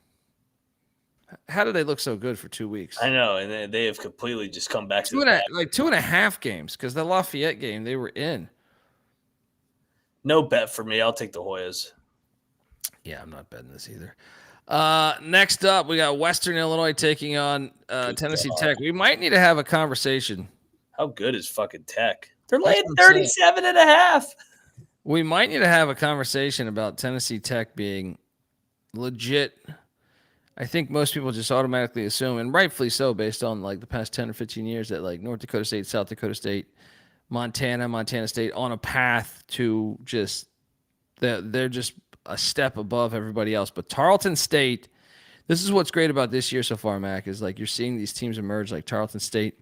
How did they look so good for 2 weeks? I know, and they have completely just come back to 2.5 games because the Lafayette game they were in. No bet for me. I'll take the Hoyas. Yeah, I'm not betting this either. Next up, we got Western Illinois taking on Tennessee Tech. We might need to have a conversation. How good is fucking Tech? They're laying 37.5. We might need to have a conversation about Tennessee Tech being legit. I think most people just automatically assume, and rightfully so, based on like the past 10 or 15 years, that like North Dakota State, South Dakota State, Montana State on a path to just they're just a step above everybody else. But Tarleton State, this is what's great about this year so far, Mac, is like you're seeing these teams emerge like Tarleton State,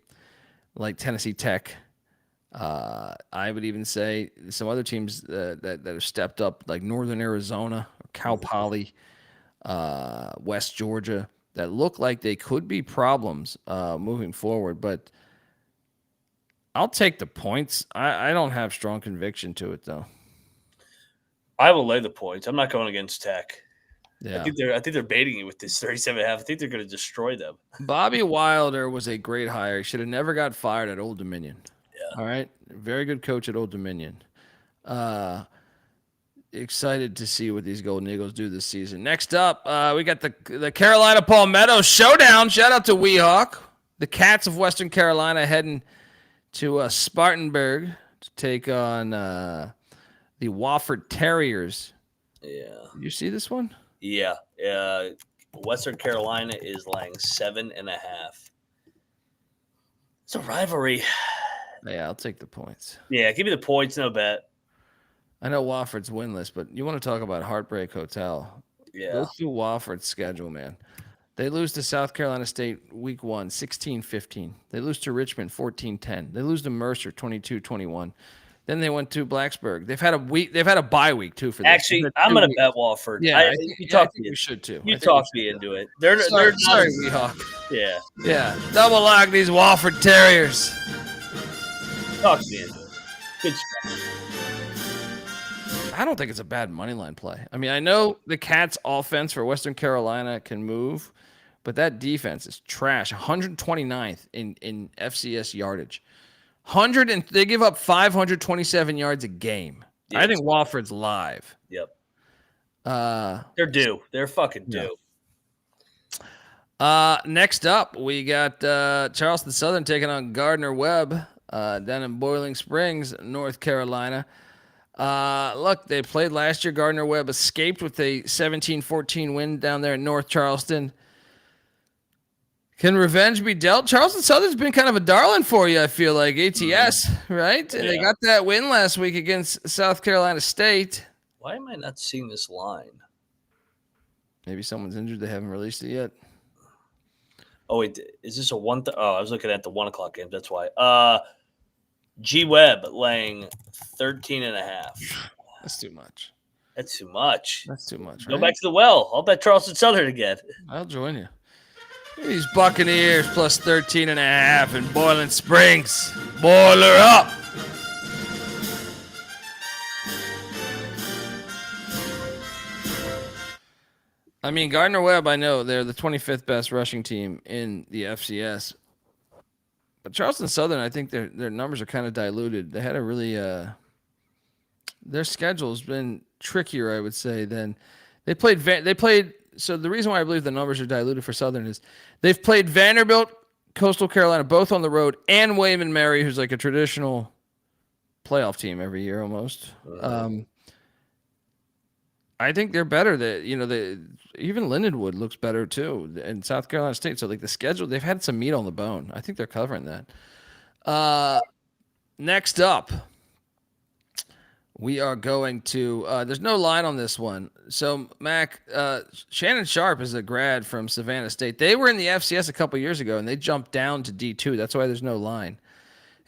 like Tennessee Tech. I would even say some other teams that have stepped up, like Northern Arizona, Cal Poly, West Georgia, that look like they could be problems moving forward. But I'll take the points. I don't have strong conviction to it, though. I will lay the points. I'm not going against Tech. Yeah. I think they're baiting you with this 37.5. I think they're going to destroy them. Bobby Wilder was a great hire. He should have never got fired at Old Dominion. Yeah. All right. Very good coach at Old Dominion. Excited to see what these Golden Eagles do this season. Next up, we got the Carolina Palmetto Showdown. Shout out to Weehawk. The Cats of Western Carolina heading to Spartanburg to take on the Wofford Terriers. Yeah. You see this one? Yeah. Western Carolina is laying 7.5. It's a rivalry. Yeah, I'll take the points. Yeah, give me the points, no bet. I know Wofford's winless, but you want to talk about Heartbreak Hotel. Yeah. Go through Wofford's schedule, man. They lose to South Carolina State week 1, 16-15. They lose to Richmond, 14-10. They lose to Mercer, 22-21. Then they went to Blacksburg. They've had a bye week, too, for this. Actually, I'm going to bet Wofford. Yeah, I think we should, too. You talked me into it. They're sorry, not Weehawk. Yeah. Yeah, double lock these Wofford Terriers. Talk me into it. Good stuff. I don't think it's a bad money line play. I mean, I know the Cats' offense for Western Carolina can move, but that defense is trash. 129th in FCS yardage. They give up 527 yards a game. Yeah, I think Wofford's live. Yep. They're due. They're fucking due. Next up, we got Charleston Southern taking on Gardner-Webb down in Boiling Springs, North Carolina. Look, they played last year. Gardner-Webb escaped with a 17-14 win down there in North Charleston. Can revenge be dealt? Charleston Southern's been kind of a darling for you, I feel like. ATS, right? And they got that win last week against South Carolina State. Why am I not seeing this line? Maybe someone's injured. They haven't released it yet. Oh, wait. Is this a 1? I was looking at the 1 o'clock game. That's why. G-Webb laying 13.5. That's too much. That's too much. That's too much. Go back to the well. I'll bet Charleston Southern again. I'll join you. These Buccaneers plus 13.5 in Boiling Springs. Boiler up. I mean, Gardner-Webb, I know they're the 25th best rushing team in the FCS. But Charleston Southern, I think their numbers are kind of diluted. They had a really their schedule's been trickier, I would say, than they played. So the reason why I believe the numbers are diluted for Southern is they've played Vanderbilt, Coastal Carolina, both on the road, and William and Mary, who's like a traditional playoff team every year almost. I think they're better. Even Lindenwood looks better too, and South Carolina State. So like the schedule, they've had some meat on the bone. I think they're covering that. Next up, we are going to. There's no line on this one. So Mac, Shannon Sharp is a grad from Savannah State. They were in the FCS a couple years ago, and they jumped down to D2. That's why there's no line.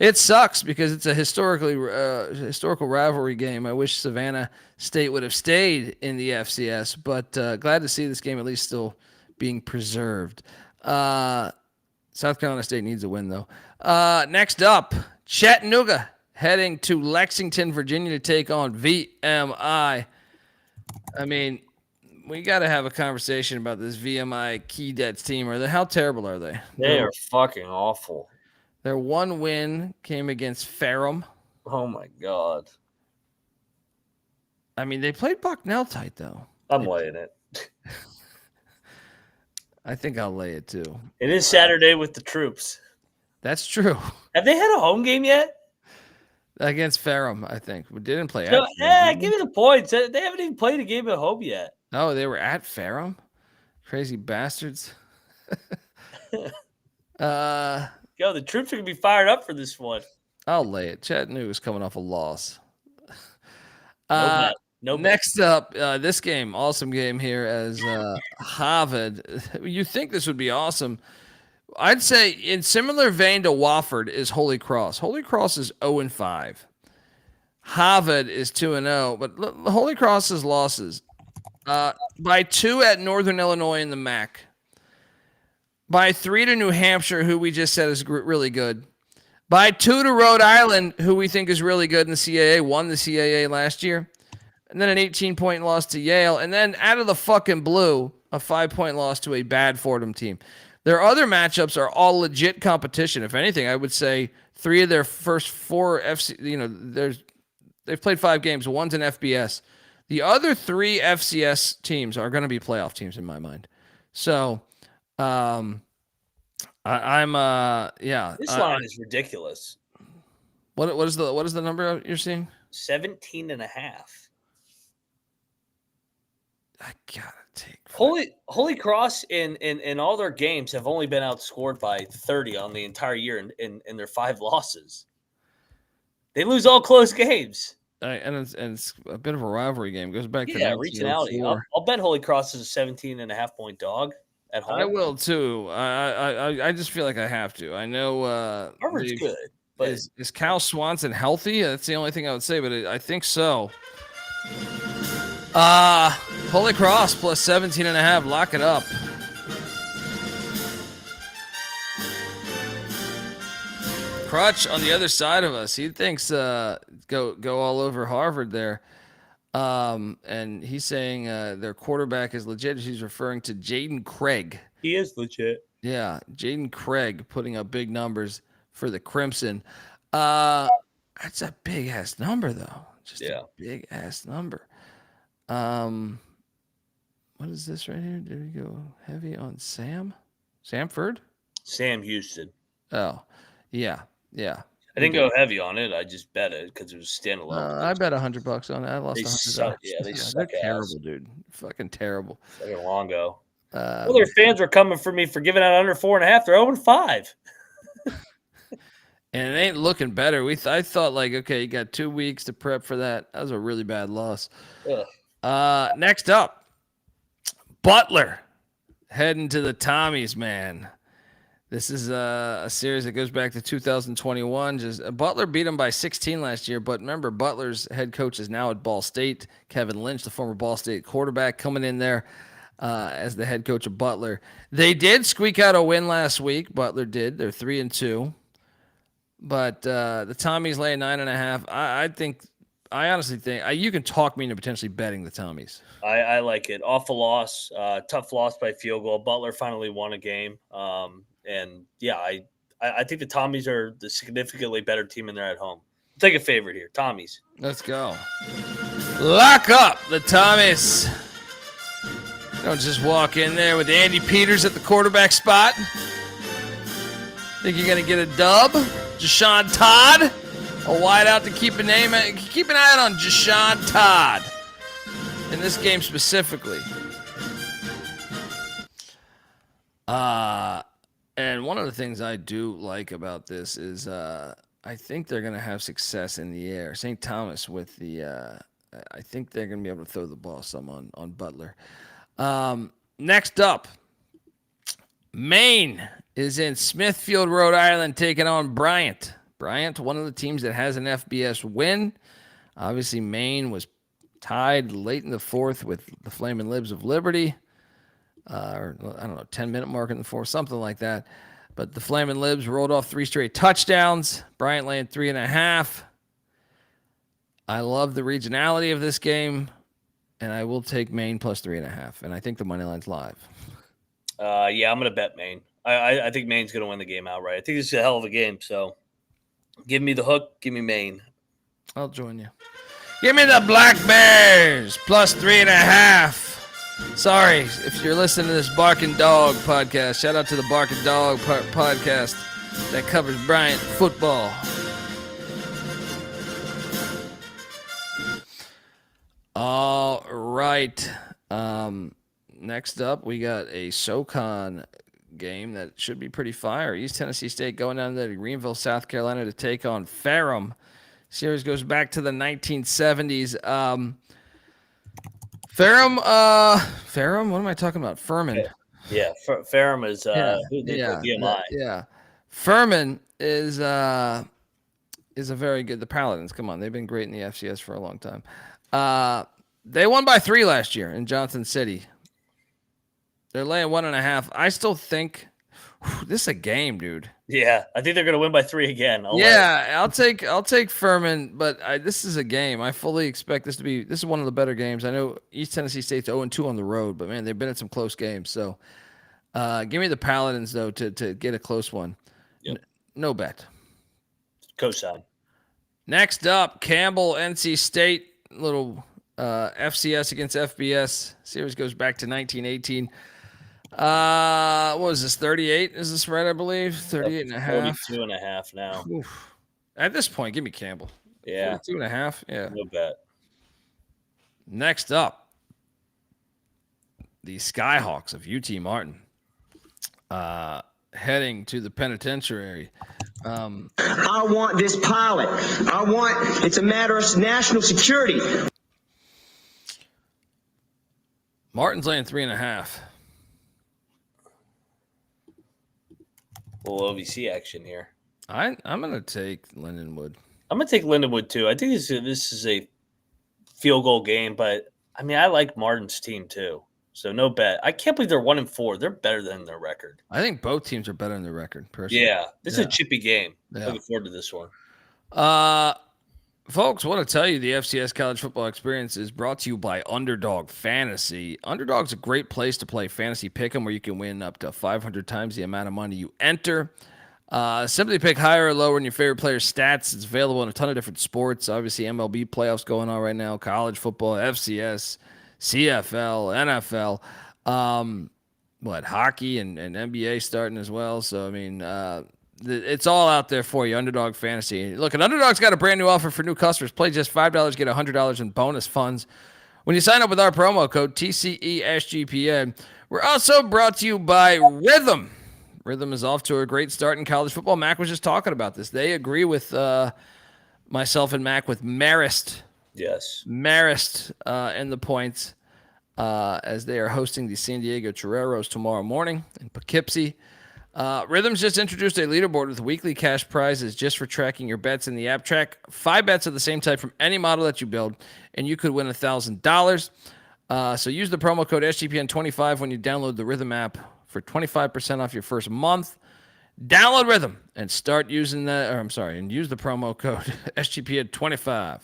It sucks because it's a historical rivalry game. I wish Savannah State would have stayed in the FCS, but glad to see this game at least still being preserved. South Carolina State needs a win, though. Next up, Chattanooga heading to Lexington, Virginia to take on VMI. I mean, we got to have a conversation about this VMI Keydets team. How terrible are they? They are fucking awful. Their one win came against Ferrum. Oh, my God. I mean, they played Bucknell tight, though. I'm laying it. I think I'll lay it, too. It is Saturday with the troops. That's true. Have they had a home game yet? Against Ferrum, I think. We didn't play So, at Ferrum. give me the points. They haven't even played a game at home yet. Oh, they were at Ferrum? Crazy bastards. The troops are going to be fired up for this one. I'll lay it. Chattanooga's coming off a loss. No Next up, this game, awesome game here as Harvard. You think this would be awesome. I'd say in similar vein to Wofford is Holy Cross. Holy Cross is 0-5. Harvard is 2-0, but Holy Cross's losses by 2 at Northern Illinois in the MAC, by 3 to New Hampshire, who we just said is really good, by 2 to Rhode Island, who we think is really good in the CAA, won the CAA last year, and then an 18-point loss to Yale, and then out of the fucking blue, a 5-point loss to a bad Fordham team. Their other matchups are all legit competition. If anything, I would say 3 of their first 4 they've played 5 games. One's an FBS. The other 3 FCS teams are going to be playoff teams in my mind. So, I'm This line is ridiculous. What is the number you're seeing? 17.5. I gotta take Holy Cross in all their games have only been outscored by 30 on the entire year in their 5 losses. They lose all close games. And it's a bit of a rivalry game. It goes back to regionality. I'll bet Holy Cross is a 17.5-point dog at home. I will too. I just feel like I have to. I know Harvard's good, but is Cal Swanson healthy? That's the only thing I would say, but I think so. Holy Cross plus 17.5. Lock it up. Crutch on the other side of us. He thinks go all over Harvard there. And he's saying their quarterback is legit. He's referring to Jaden Craig. He is legit. Yeah, Jaden Craig putting up big numbers for the Crimson. That's a big ass number though. Just a big ass number. What is this right here? Did we go heavy on Samford? Sam Houston. Oh, yeah. I didn't go heavy on it. I just bet it because it was standalone. I bet $100 on it. I lost $100. They suck. They're terrible, dude. Fucking terrible. Like a Longo. Their fans were coming for me for giving out under 4.5. They're 0-5. And it ain't looking better. I thought like, okay, you got 2 weeks to prep for that. That was a really bad loss. Next up, Butler heading to the Tommies, man. This is a series that goes back to 2021. Butler beat them by 16 last year, but remember, Butler's head coach is now at Ball State. Kevin Lynch, the former Ball State quarterback, coming in there as the head coach of Butler. They did squeak out a win last week. Butler did. They're 3-2. But the Tommies lay 9.5. I honestly think you can talk me into potentially betting the Tommies. I like it. Awful loss. Tough loss by field goal. Butler finally won a game. And yeah, I think the Tommies are the significantly better team and they're at home. I'll take a favorite here. Tommies. Let's go. Lock up the Tommies. Don't just walk in there with Andy Peters at the quarterback spot. Think you're going to get a dub? Jashawn Todd, a wideout to keep an eye out on Jashawn Todd in this game specifically. And one of the things I do like about this is I think they're going to have success in the air. St. Thomas with the I think they're going to be able to throw the ball some on Butler. Next up, Maine is in Smithfield, Rhode Island, taking on Bryant. Bryant, one of the teams that has an FBS win. Obviously, Maine was tied late in the fourth with the Flaming Libs of Liberty. Or, I don't know, 10-minute mark in the fourth, something like that. But the Flaming Libs rolled off 3 straight touchdowns. Bryant laying 3.5. I love the regionality of this game, and I will take Maine plus 3.5. And I think the money line's live. Yeah, I'm going to bet Maine. I think Maine's going to win the game outright. I think this is a hell of a game. So give me the hook. Give me Maine. I'll join you. Give me the Black Bears plus 3.5. Sorry, if you're listening to this Barking Dog podcast, shout out to the Barking Dog podcast that covers Bryant football. right. Next up, we got a SoCon game that should be pretty fire. East Tennessee State going down there to Greenville, South Carolina to take on Ferrum. Series goes back to the 1970s. Ferrum, what am I talking about? Furman. Yeah, Ferrum is VMI. Yeah. Furman is a very good. The Paladins, come on, they've been great in the FCS for a long time. They won by 3 last year in Johnson City. They're laying 1.5. I still think this is a game, dude. Yeah, I think they're going to win by 3 again. I'll take Furman, but this is a game. I fully expect this to be. This is one of the better games. I know East Tennessee State's 0-2 on the road, but man, they've been in some close games. So, give me the Paladins though to get a close one. Yep. No bet. Cosign. Next up, Campbell, NC State, little FCS against FBS. Series goes back to 1918. What was this? 38? Is this right? I believe 38.5. 42.5 now. Oof. At this point, give me Campbell. Yeah, 42.5. Yeah, no bet. Next up, the Skyhawks of UT Martin, heading to the penitentiary. I want this pilot. It's a matter of national security. Martin's laying 3.5. Little OVC action here. I'm gonna take Lindenwood. I'm gonna take Lindenwood too. I think this is a field goal game, but I mean I like Martin's team too. So no bet. I can't believe they're 1-4. They're better than their record. I think both teams are better than their record, personally. Yeah, this is a chippy game. Yeah. Looking forward to this one. Folks, I want to tell you the FCS College Football Experience is brought to you by Underdog Fantasy. Underdog's a great place to play fantasy pick'em where you can win up to 500 times the amount of money you enter. Simply pick higher or lower in your favorite player's stats. It's available in a ton of different sports. Obviously, MLB playoffs going on right now, college football, FCS, CFL, NFL, hockey and NBA starting as well. So, I mean, it's all out there for you, Underdog Fantasy. Look, Underdog's got a brand new offer for new customers. Play just $5, get $100 in bonus funds when you sign up with our promo code TCESGPN. We're also brought to you by Rhythm. Rhythm is off to a great start in college football. Mac was just talking about this. They agree with myself and Mac with Marist. Yes. Marist in the points as they are hosting the San Diego Toreros tomorrow morning in Poughkeepsie. Rhythm's just introduced a leaderboard with weekly cash prizes just for tracking your bets in the app. Track 5 bets of the same type from any model that you build, and you could win $1,000. So use the promo code SGPN25 when you download the Rhythm app for 25% off your first month. Download Rhythm and start using and use the promo code SGPN25.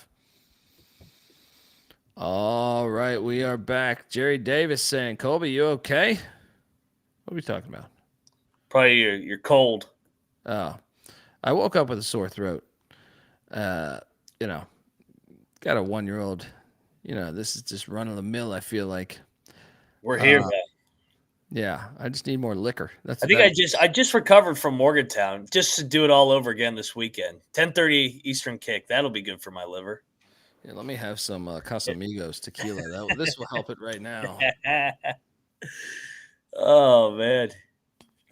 All right, we are back. Jerry Davis saying, Colby, you okay? What are we talking about? Probably you're cold. Oh, I woke up with a sore throat. Got a 1-year-old. This is just run of the mill. I feel like we're here, man. Yeah, I just need more liquor. I just recovered from Morgantown just to do it all over again this weekend. 10:30 Eastern kick. That'll be good for my liver. Yeah, let me have some Casamigos tequila. This will help it right now. Oh man.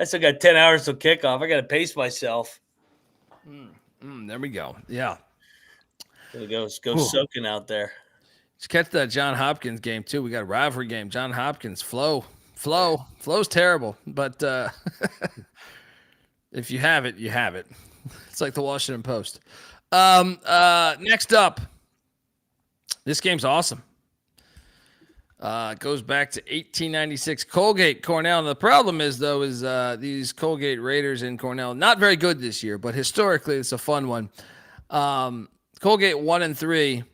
I still got 10 hours till kickoff. I got to pace myself. There we go. Yeah. There we go. Let's go soaking out there. Let's catch that John Hopkins game, too. We got a rivalry game. John Hopkins, Flow's terrible. But if you have it, you have it. It's like the Washington Post. Next up, this game's awesome. It goes back to 1896 Colgate Cornell. And the problem is these Colgate Raiders in Cornell, not very good this year, but historically it's a fun one. Colgate 1-3,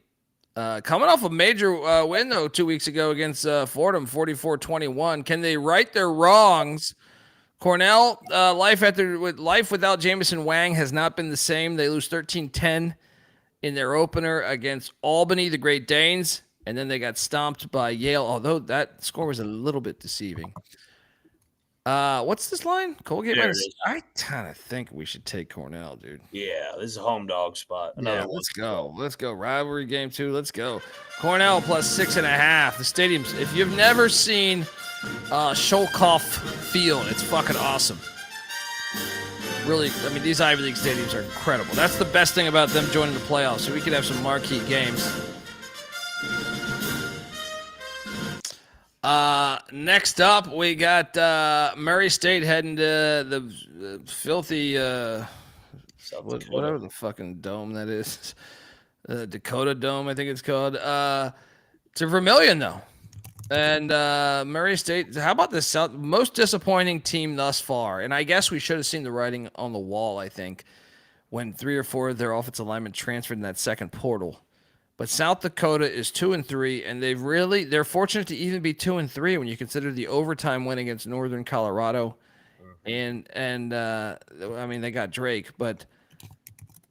coming off a major win though 2 weeks ago against Fordham, 44-21. Can they right their wrongs? Cornell, life without Jamison Wang has not been the same. They lose 13-10 in their opener against Albany, the Great Danes. And then they got stomped by Yale, although that score was a little bit deceiving. What's this line? Colgate There it minus. is. I kind of think we should take Cornell, dude. Yeah, this is a home dog spot. Yeah, let's go. Let's go. Rivalry game 2. Let's go. Cornell plus 6.5. The stadium's. If you've never seen Sholkoff Field, it's fucking awesome. Really, I mean, these Ivy League stadiums are incredible. That's the best thing about them joining the playoffs. So we could have some marquee games. Next up, we got Murray State heading to the filthy, whatever the fucking dome that is, Dakota Dome, I think it's called. To Vermilion though, and Murray State. How about the most disappointing team thus far? And I guess we should have seen the writing on the wall. I think when 3 or 4 of their offensive linemen transferred in that second portal. But South Dakota is 2-3, and they're fortunate to even be 2-3 when you consider the overtime win against Northern Colorado, and I mean they got Drake, but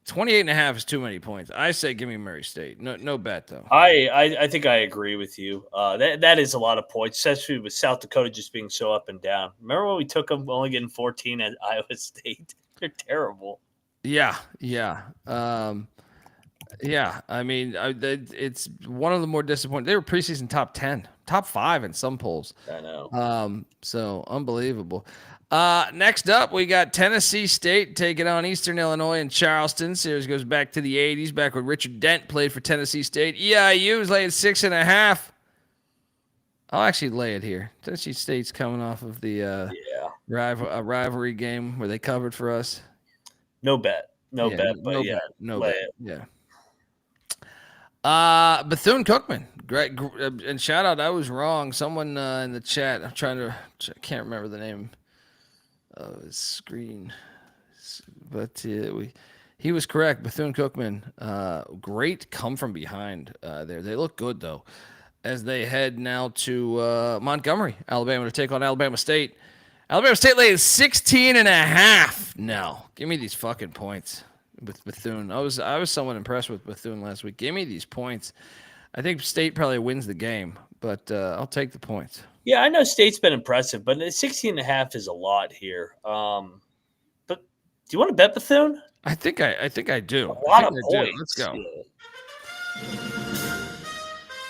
28.5 is too many points. I say give me Murray State. No bet though. I think I agree with you. That is a lot of points, especially with South Dakota just being so up and down. Remember when we took them only getting 14 at Iowa State? They're terrible. Yeah. Yeah, I mean, it's one of the more disappointing. They were preseason top 10, top 5 in some polls. I know. So unbelievable. Next up, we got Tennessee State taking on Eastern Illinois and Charleston. Series goes back to the 80s, back when Richard Dent played for Tennessee State. EIU is laying 6.5. I'll actually lay it here. Tennessee State's coming off of the rivalry game where they covered for us. No bet. No bet. Yeah. Bethune-Cookman, great, and shout out. I was wrong. Someone in the chat. I can't remember the name of his screen, but he was correct. Bethune-Cookman, great come from behind there. They look good though, as they head now to Montgomery, Alabama, to take on Alabama State. Alabama State lays 16.5. No, give me these fucking points. With Bethune, I was somewhat impressed with Bethune last week. Give me these points. I think State probably wins the game, but I'll take the points. Yeah, I know State's been impressive, but 16.5 is a lot here. But do you want to bet Bethune? I think I do. A lot of points. Let's go.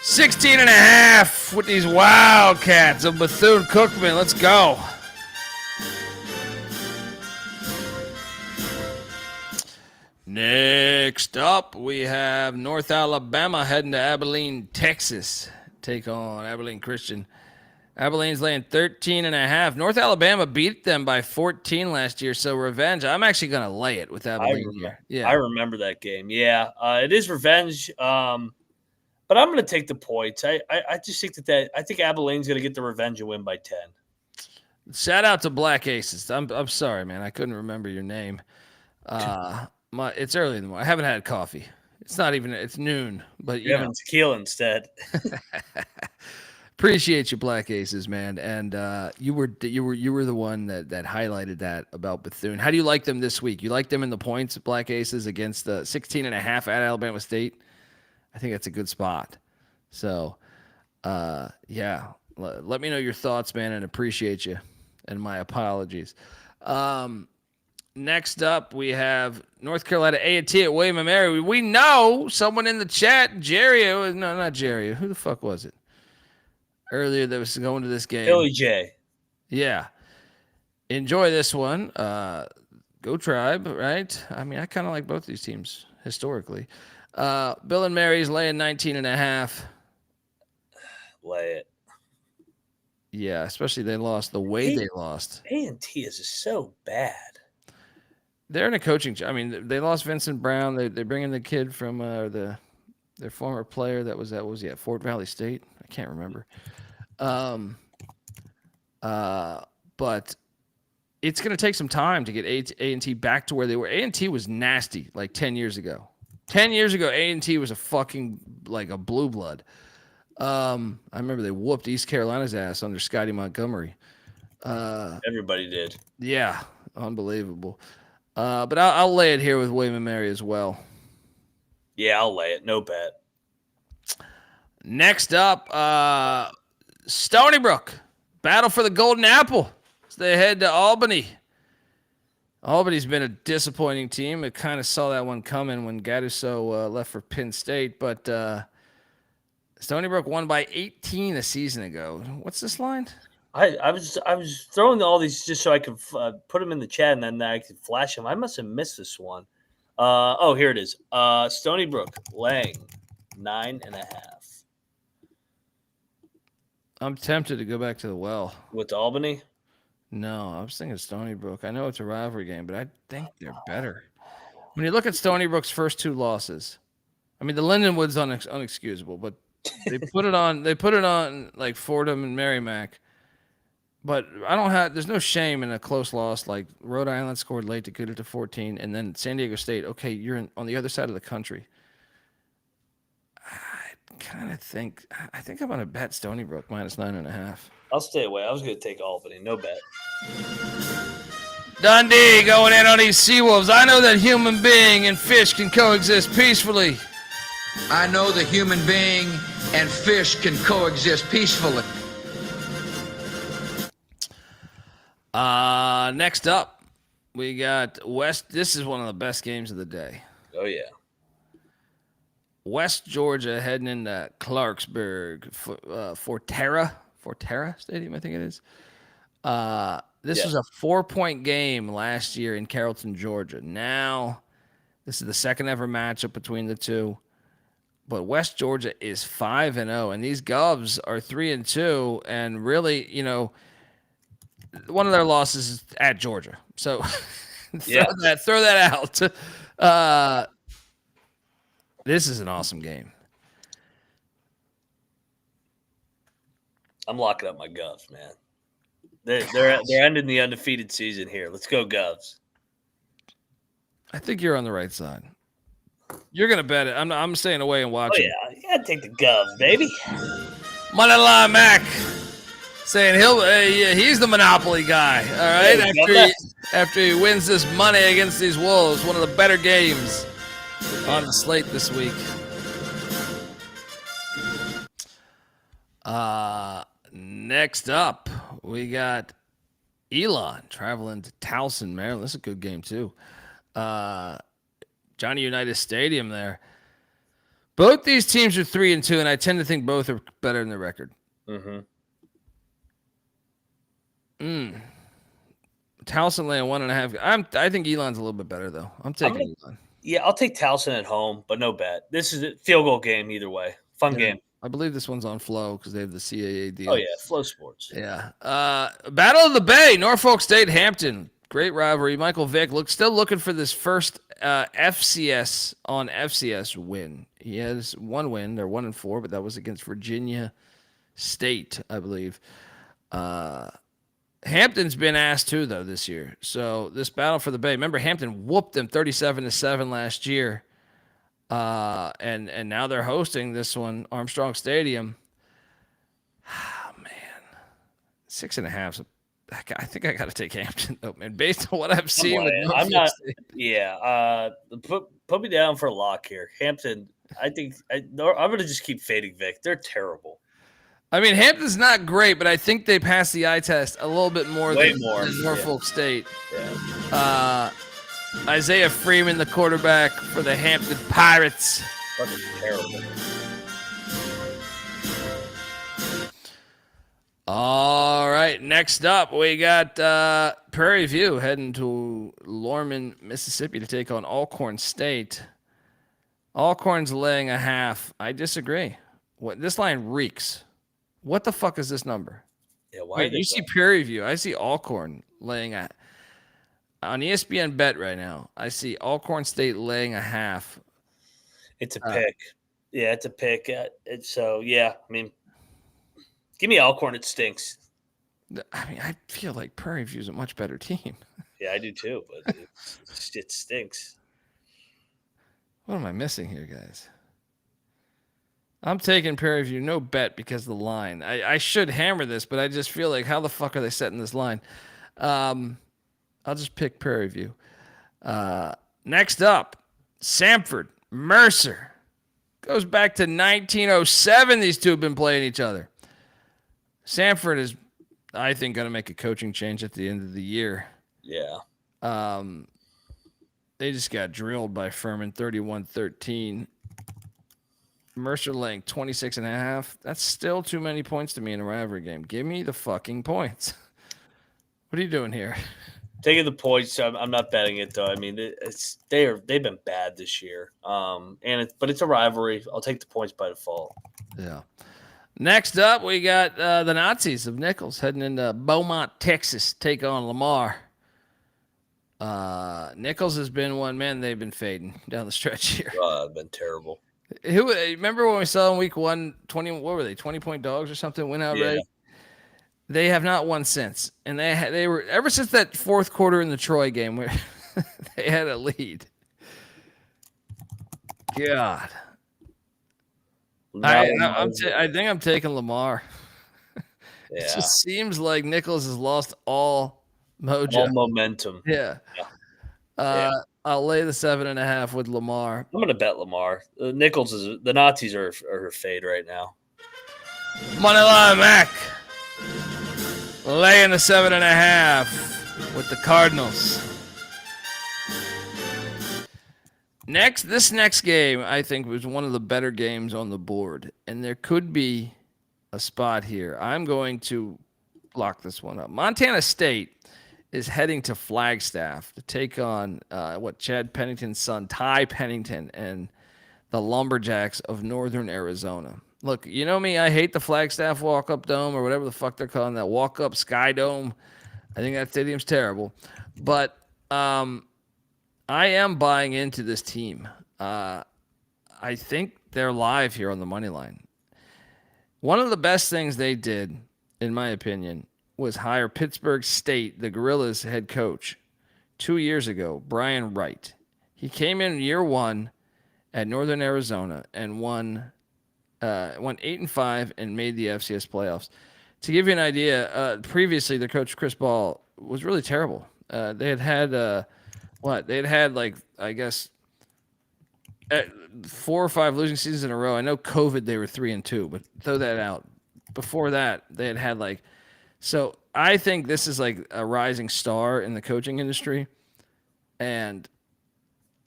16.5 with these Wildcats of Bethune-Cookman. Let's go. Next up, we have North Alabama heading to Abilene, Texas. Take on Abilene Christian. Abilene's laying 13.5. North Alabama beat them by 14 last year, so revenge. I'm actually going to lay it with Abilene here. Yeah, I remember that game. Yeah, it is revenge, but I'm going to take the points. I just think that I think Abilene's going to get the revenge and win by 10. Shout out to Black Aces. I'm sorry, man. I couldn't remember your name. It's early in the morning. I haven't had coffee. It's noon, but you have tequila instead. Appreciate you, Black Aces, man. And you were the one that highlighted that about Bethune. How do you like them this week? You like them in the points, Black Aces, against the 16.5 at Alabama State? I think that's a good spot. So, yeah, let me know your thoughts, man, and appreciate you. And my apologies. Next up, we have North Carolina A&T at William & Mary. We know someone in the chat, Jerry. No, not Jerry. Who the fuck was it? Earlier that was going to this game. Billy J. Yeah. Enjoy this one. Go Tribe, right? I mean, I kind of like both these teams historically. Bill and Mary's laying 19.5. Lay it. Yeah, especially they lost the way they lost. A&T is just so bad. They're in a coaching. I mean, they lost Vincent Brown. They bring in the kid from their former player that was at Fort Valley State. I can't remember. But it's going to take some time to get A&T back to where they were. A&T was nasty like 10 years ago. 10 years ago, A&T was a fucking like a blue blood. I remember they whooped East Carolina's ass under Scotty Montgomery. Everybody did. Yeah, unbelievable. But I'll lay it here with William & Mary as well. Yeah, I'll lay it. No bet. Next up, Stony Brook. Battle for the Golden Apple. So they head to Albany. Albany's been a disappointing team. I kind of saw that one coming when Gattuso left for Penn State, but Stony Brook won by 18 a season ago. What's this line? I was throwing all these just so I could put them in the chat and then I could flash them. I must have missed this one. Here it is. Stony Brook laying 9.5. I'm tempted to go back to the well. With Albany? No, I was thinking Stony Brook. I know it's a rivalry game, but I think they're better. When you look at Stony Brook's first 2 losses, I mean, the Lindenwood's unexcusable, but they put it on. They put it on like Fordham and Merrimack. But there's no shame in a close loss like Rhode Island scored late to get it to 14, and then San Diego State. Okay, you're on the other side of the country. I think I'm going to bet Stony Brook minus 9.5. I'll stay away. I was going to take Albany. No bet. Dundee going in on these Seawolves. I know that human being and fish can coexist peacefully. I know the human being and fish can coexist peacefully. Next up, we got West. This is one of the best games of the day. Oh, yeah. West Georgia heading into Clarksburg, Forterra Stadium, I think it is. This was a 4-point game last year in Carrollton, Georgia. Now, this is the second ever matchup between the two. But West Georgia is 5-0, and these Govs are 3-2, and really, one of their losses is at Georgia. So throw that out. This is an awesome game. I'm locking up my Govs, man. They're ending the undefeated season here. Let's go, Govs. I think you're on the right side. You're gonna bet it. I'm staying away and watching. Oh yeah, you gotta take the Govs, baby. Moneyline Mac saying he's the monopoly guy. All right, after he wins this money against these Wolves, one of the better games on the slate this week. Next up, we got Elon traveling to Towson, Maryland. This is a good game too. Johnny Unitas Stadium there. Both these teams are 3-2, and I tend to think both are better than the record. Towson laying 1.5. I think Elon's a little bit better though. I'm taking Elon. Yeah, I'll take Towson at home, but no bet. This is a field goal game either way. Fun game. I believe this one's on Flow because they have the CAA deal. Oh yeah, Flow Sports. Yeah. Battle of the Bay, Norfolk State, Hampton. Great rivalry. Michael Vick still looking for this first FCS on FCS win. He has one win. They're 1-4, but that was against Virginia State, I believe. Hampton's been asked too, though, this year. So this battle for the Bay. Remember, Hampton whooped them 37-7 last year. And now they're hosting this one, Armstrong Stadium. Oh, man. 6.5. I think I got to take Hampton, though, man. Based on what I've seen. I'm not. Yeah. Put me down for a lock here. Hampton, I think I'm going to just keep fading Vic. They're terrible. I mean, Hampton's not great, but I think they passed the eye test a little bit more than Norfolk State. Yeah. Isaiah Freeman, the quarterback for the Hampton Pirates. Fucking terrible. All right, next up, we got Prairie View heading to Lorman, Mississippi to take on Alcorn State. Alcorn's laying 0.5. I disagree. This line reeks. What the fuck is this number? Yeah, why? Wait, you see Prairie View. I see Alcorn laying on ESPN Bet right now. I see Alcorn State laying 0.5. It's a pick. Yeah, it's a pick. I mean, give me Alcorn. It stinks. I mean, I feel like Prairie View is a much better team. Yeah, I do too, but it stinks. What am I missing here, guys? I'm taking Prairie View, no bet because of the line. I should hammer this, but I just feel like, how the fuck are they setting this line? I'll just pick Prairie View. Next up, Samford, Mercer. Goes back to 1907. These two have been playing each other. Samford is I think, going to make a coaching change at the end of the year. Yeah. They just got drilled by Furman 31-13. Mercer Lake 26.5. That's still too many points to me in a rivalry game. Give me the fucking points. What are you doing here? Taking the points. I'm not betting it though. I mean, they've been bad this year. But it's a rivalry. I'll take the points by default. Yeah. Next up, we got the Nazis of Nichols heading into Beaumont, Texas, take on Lamar. Nichols has been one man. They've been fading down the stretch here. It's been terrible. Remember when we saw in week 1, 20, what were they, 20-point dogs or something? Went out right. They have not won since, and they were ever since that fourth quarter in the Troy game where they had a lead. God, I think I'm taking Lamar. It just seems like Nichols has lost all mojo, all momentum. Yeah. I'll lay the 7.5 with Lamar. I'm gonna bet Lamar. The Nazis are fade right now. Moneyline Mac laying the 7.5 with the Cardinals. This next game, I think, was one of the better games on the board, and there could be a spot here. I'm going to lock this one up. Montana State is heading to Flagstaff to take on Chad Pennington's son, Ty Pennington, and the Lumberjacks of Northern Arizona. Look, you know me, I hate the Flagstaff walk-up dome or whatever the fuck they're calling that walk-up sky dome. I think that stadium's terrible. But I am buying into this team. I think they're live here on the money line. One of the best things they did, in my opinion, was hire Pittsburgh State, the Gorillas head coach, 2 years ago, Brian Wright. He came in year 1 at Northern Arizona and won 8-5 and made the FCS playoffs. To give you an idea, previously their coach Chris Ball was really terrible. They had like, I guess, 4 or 5 losing seasons in a row. I know COVID they were 3-2, but throw that out. Before that, they had like. So I think this is like a rising star in the coaching industry, and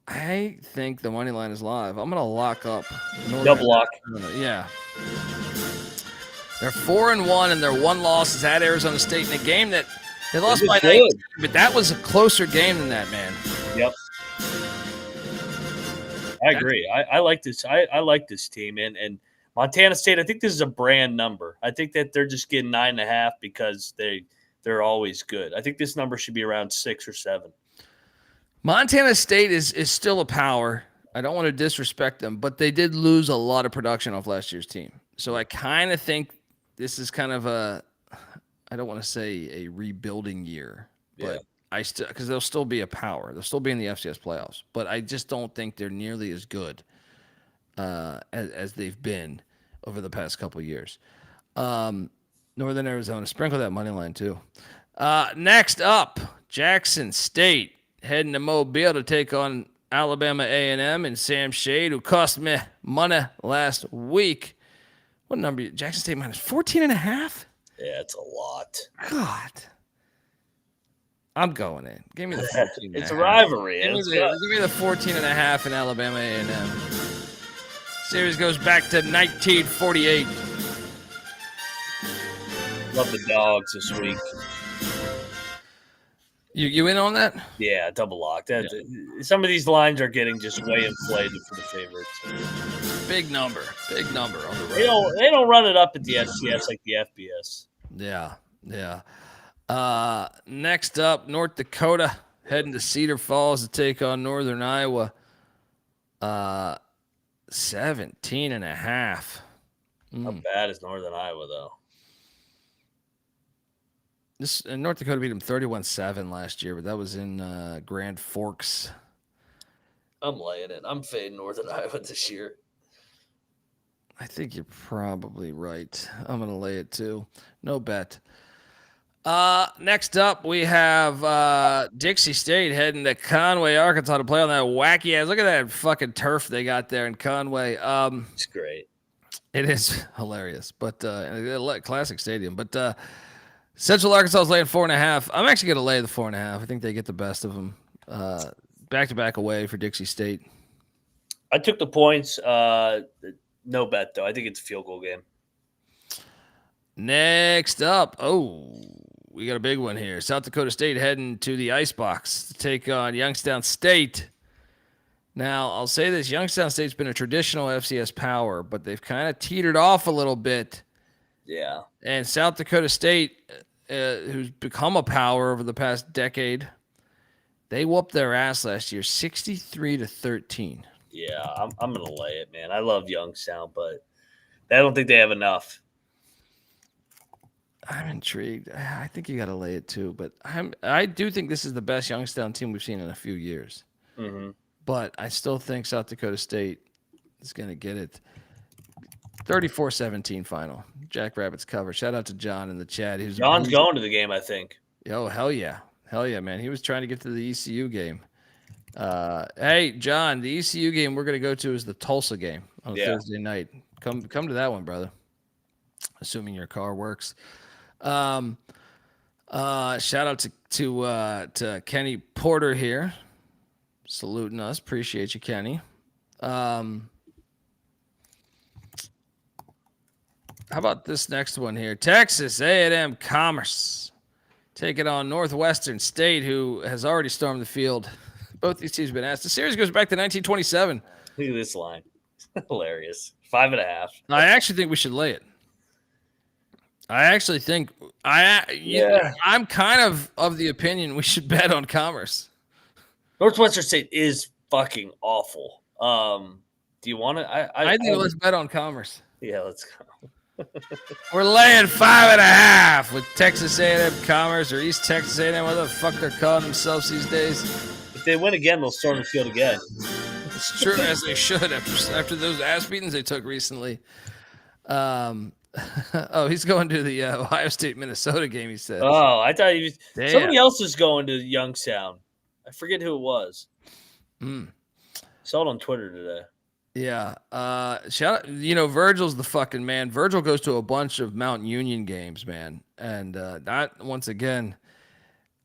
I think the money line is live. I'm going to lock up. Double lock. Yeah. They're 4-1, and their one loss is at Arizona State in a game that they lost by 19, but that was a closer game than that, man. Yep. I agree. I like this. I like this team, and Montana State, I think this is a brand number. I think that they're just getting 9.5 because they're always good. I think this number should be around 6 or 7. Montana State is still a power. I don't want to disrespect them, but they did lose a lot of production off last year's team. So I kind of think this is kind of I don't want to say a rebuilding year, but because they'll still be a power. They'll still be in the FCS playoffs, but I just don't think they're nearly as good as they've been over the past couple of years. Northern Arizona, sprinkle that money line too. Next up, Jackson State heading to Mobile to take on Alabama A&M and Sam Shade, who cost me money last week. What number? Jackson State minus 14.5? Yeah, it's a lot. God. I'm going in. Give me the 14. It's a rivalry. Give me the 14.5 in Alabama A&M. Series goes back to 1948. Love the dogs this week. You in on that? Yeah, double lock. Some of these lines are getting just way inflated for the favorites. Big number on the road. They don't run it up at the FCS like the FBS. Yeah. Next up, North Dakota heading to Cedar Falls to take on Northern Iowa. 17.5. How bad is Northern Iowa though? North Dakota beat them 31-7 last year, but that was in Grand Forks. I'm laying it. I'm fading Northern Iowa this year. I think you're probably right. I'm going to lay it too. No bet. Next up, we have Dixie State heading to Conway, Arkansas to play on that wacky ass. Look at that fucking turf they got there in Conway. It's great. It is hilarious, but classic stadium. But Central Arkansas is laying 4.5. I'm actually going to lay the 4.5. I think they get the best of them. Back-to-back away for Dixie State. I took the points. No bet, though. I think it's a field goal game. Next up, we got a big one here. South Dakota State heading to the Icebox to take on Youngstown State. Now, I'll say this. Youngstown State's been a traditional FCS power, but they've kind of teetered off a little bit. Yeah. And South Dakota State, who's become a power over the past decade, they whooped their ass last year, 63-13. Yeah, I'm going to lay it, man. I love Youngstown, but I don't think they have enough. I'm intrigued. I think you got to lay it too, but I do think this is the best Youngstown team we've seen in a few years. Mm-hmm. But I still think South Dakota State is going to get it. 34-17 final. Jackrabbits cover. Shout out to John in the chat. John's going to the game, I think. Oh, hell yeah. Hell yeah, man. He was trying to get to the ECU game. Hey, John, the ECU game we're going to go to is the Tulsa game on Thursday night. Come to that one, brother. Assuming your car works. Shout out to Kenny Porter here. Saluting us. Appreciate you, Kenny. How about this next one here? Texas A&M Commerce taking on Northwestern State, who has already stormed the field. Both these teams have been asked. The series goes back to 1927. Look at this line. Hilarious. 5.5. I actually think we should lay it. I actually think I'm kind of the opinion we should bet on Commerce. Northwestern State is fucking awful. Do you want to? I think let's bet on Commerce. Yeah, let's go. We're laying 5.5 with Texas A&M Commerce or East Texas A&M, whatever the fuck they're calling themselves these days. If they win again, they'll storm the field again. It's true, as they should after those ass beatings they took recently. He's going to the Ohio State Minnesota game. He said. Oh, I thought somebody else is going to Youngstown. I forget who it was. Saw it on Twitter today. Yeah. Shout out, Virgil's the fucking man. Virgil goes to a bunch of Mount Union games, man. And that, once again,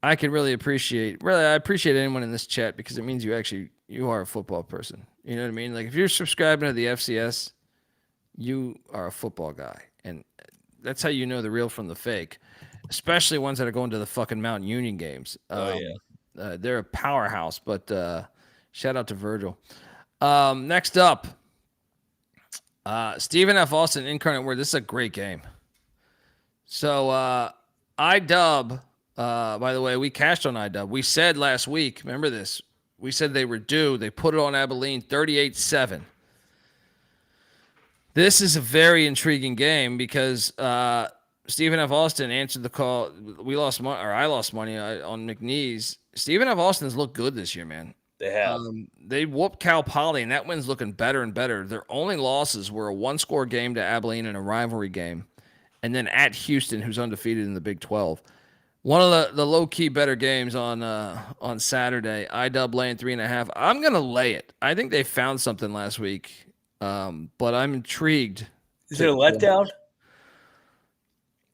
I can really appreciate. Really, I appreciate anyone in this chat because it means you are a football person. You know what I mean? Like, if you're subscribing to the FCS, you are a football guy. And that's how you know the real from the fake, especially ones that are going to the fucking Mount Union games. They're a powerhouse, but shout out to Virgil. Next up, Stephen F. Austin, Incarnate Word. This is a great game. So iDub, by the way, we cashed on iDub. We said last week, remember this, we said they were due. They put it on Abilene 38-7. This is a very intriguing game because Stephen F. Austin answered the call. We lost money, or I lost money on McNeese. Stephen F. Austin's looked good this year, man. They have. They whooped Cal Poly, and that win's looking better and better. Their only losses were a one-score game to Abilene and a rivalry game, and then at Houston, who's undefeated in the Big 12. One of the low-key better games on Saturday. iDub laying 3.5. I'm going to lay it. I think they found something last week, but I'm intrigued. Is it a letdown?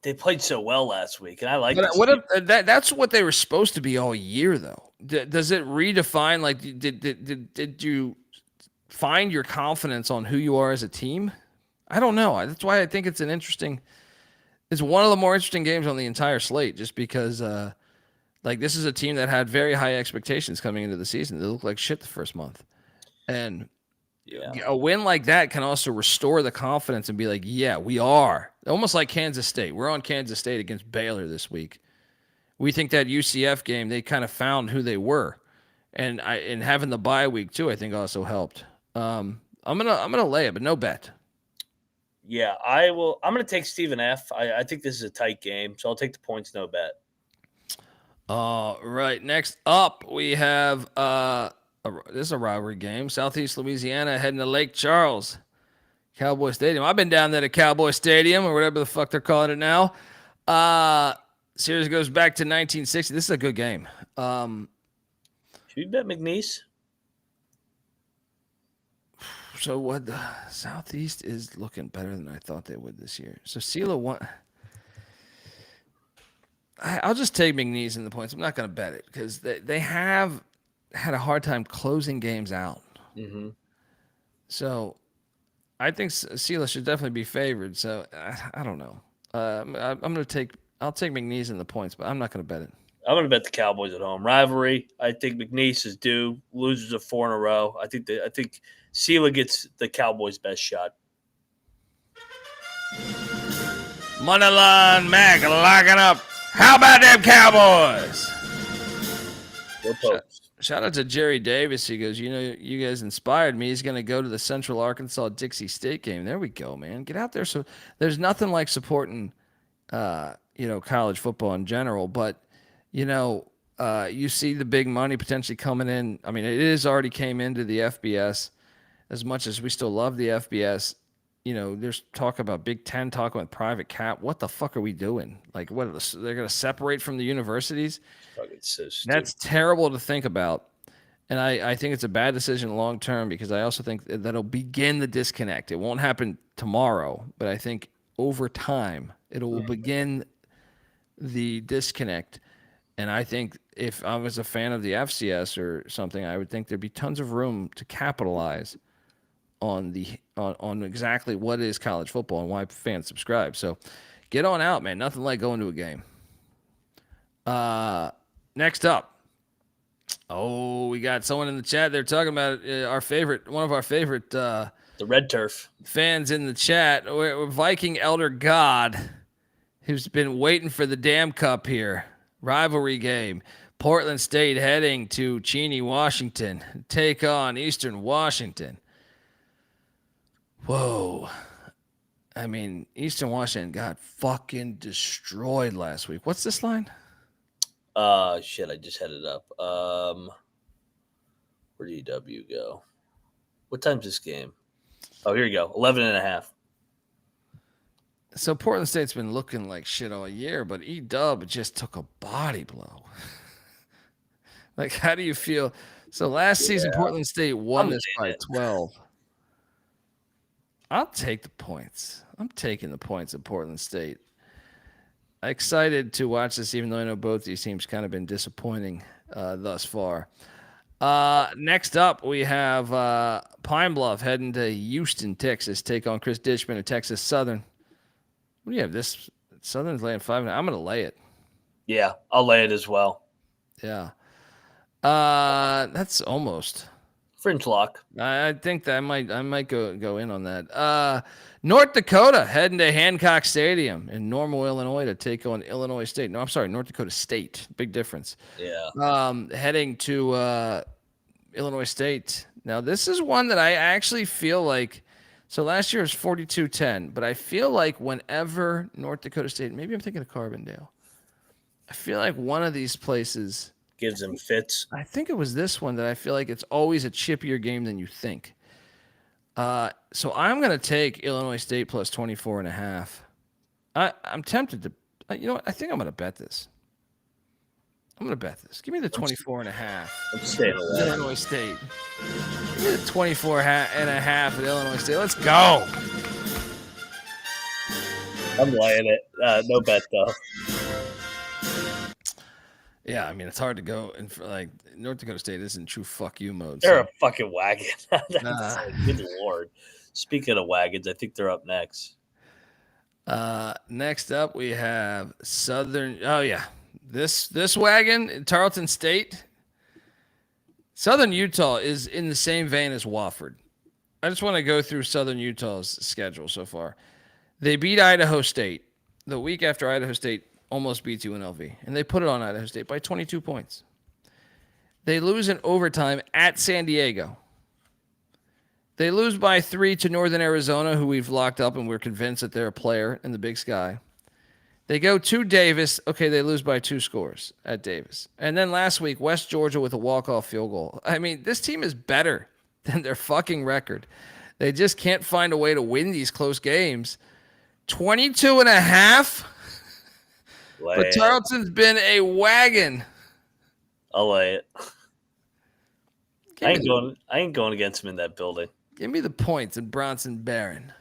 They played so well last week, and I like it. That's what they were supposed to be all year, though. Does it redefine, like, did you find your confidence on who you are as a team? I don't know. That's why I think it's one of the more interesting games on the entire slate, just because, this is a team that had very high expectations coming into the season. They looked like shit the first month. And a win like that can also restore the confidence and be like, yeah, we are. Almost like Kansas State. We're on Kansas State against Baylor this week. We think that UCF game, they kind of found who they were. And having the bye week too, I think also helped. I'm gonna lay it, but no bet. Yeah, I will. I'm gonna take Stephen F. I think this is a tight game, so I'll take the points, no bet. All right. Next up, we have this is a rivalry game. Southeast Louisiana heading to Lake Charles, Cowboy Stadium. I've been down there to Cowboy Stadium or whatever the fuck they're calling it now. Series goes back to 1960. This is a good game. Should we bet McNeese? So what? The Southeast is looking better than I thought they would this year. So Sela won. I'll just take McNeese in the points. I'm not going to bet it because they have had a hard time closing games out. Mm-hmm. So I think Sela should definitely be favored. So I don't know. I'll take McNeese in the points, but I'm not going to bet it. I'm going to bet the Cowboys at home. Rivalry. I think McNeese is due. Loses of 4 in a row. I think Sela gets the Cowboys' best shot. Moneyline Mac locking up. How about them Cowboys? Shout out to Jerry Davis. He goes, you guys inspired me. He's going to go to the Central Arkansas Dixie State game. There we go, man. Get out there. So there's nothing like supporting, college football in general. But, you see the big money potentially coming in. I mean, it is already came into the FBS. As much as we still love the FBS, there's talk about Big Ten talking with private cap. What the fuck are we doing? Like, what they're going to separate from the universities? That's terrible to think about. And I think it's a bad decision long term because I also think that'll begin the disconnect. It won't happen tomorrow, but I think over time it will begin the disconnect. And I think if I was a fan of the FCS or something, I would think there'd be tons of room to capitalize on exactly what is college football and why fans subscribe. So get on out, man. Nothing like going to a game. Next up. Oh, we got someone in the chat. They're talking about one of our favorite the Red Turf fans in the chat. We're Viking Elder God, who's been waiting for the damn cup here. Rivalry game. Portland State heading to Cheney, Washington. Take on Eastern Washington. Whoa. I mean, Eastern Washington got fucking destroyed last week. What's this line? Shit, I just had it up. Where did EW go? What time's this game? Oh, here you go. 11.5. So Portland State's been looking like shit all year, but EW just took a body blow. Like, how do you feel? So last season, Portland State won this by 12. I'll take the points. I'm taking the points at Portland State. Excited to watch this, even though I know both these teams kind of been disappointing thus far. Next up, we have Pine Bluff heading to Houston, Texas, take on Chris Dishman of Texas Southern. What do you have? This Southern's laying 5. I'm going to lay it. Yeah, I'll lay it as well. Yeah. That's almost fringe lock. I think that I might go in on that. North Dakota heading to Hancock Stadium in Normal, Illinois to take on Illinois State. No, I'm sorry, North Dakota State. Big difference. Yeah. Heading to Illinois State. Now, this is one that I actually feel like. So last year was 42-10, but I feel like whenever North Dakota State, maybe I'm thinking of Carbondale. I feel like one of these places gives them fits. I think it was this one that I feel like it's always a chippier game than you think. So I'm going to take Illinois State plus 24.5. I'm tempted to, you know what? I think I'm going to bet this. I'm going to bet this. Give me the 24.5. I'm staying away. Illinois State. Give me the 24.5 at Illinois State. Let's go. I'm laying it. No bet, though. Yeah, I mean, it's hard to go. And for like North Dakota State is in true fuck you mode. They're a fucking wagon. Good Lord. Speaking of wagons, I think they're up next. Next up, we have Southern. Oh, yeah. This wagon, Tarleton State. Southern Utah is in the same vein as Wofford. I just want to go through Southern Utah's schedule so far. They beat Idaho State. The week after Idaho State almost beats UNLV, and they put it on Idaho State by 22 points. They lose in overtime at San Diego. They lose by 3 to Northern Arizona, who we've locked up, and we're convinced that they're a player in the Big Sky. They go to Davis. Okay, they lose by 2 scores at Davis. And then last week, West Georgia with a walk-off field goal. I mean, this team is better than their fucking record. They just can't find a way to win these close games. 22.5? But Tarleton's been a wagon. I'll lay it. I ain't going against him in that building. Give me the points in Bronson Barron.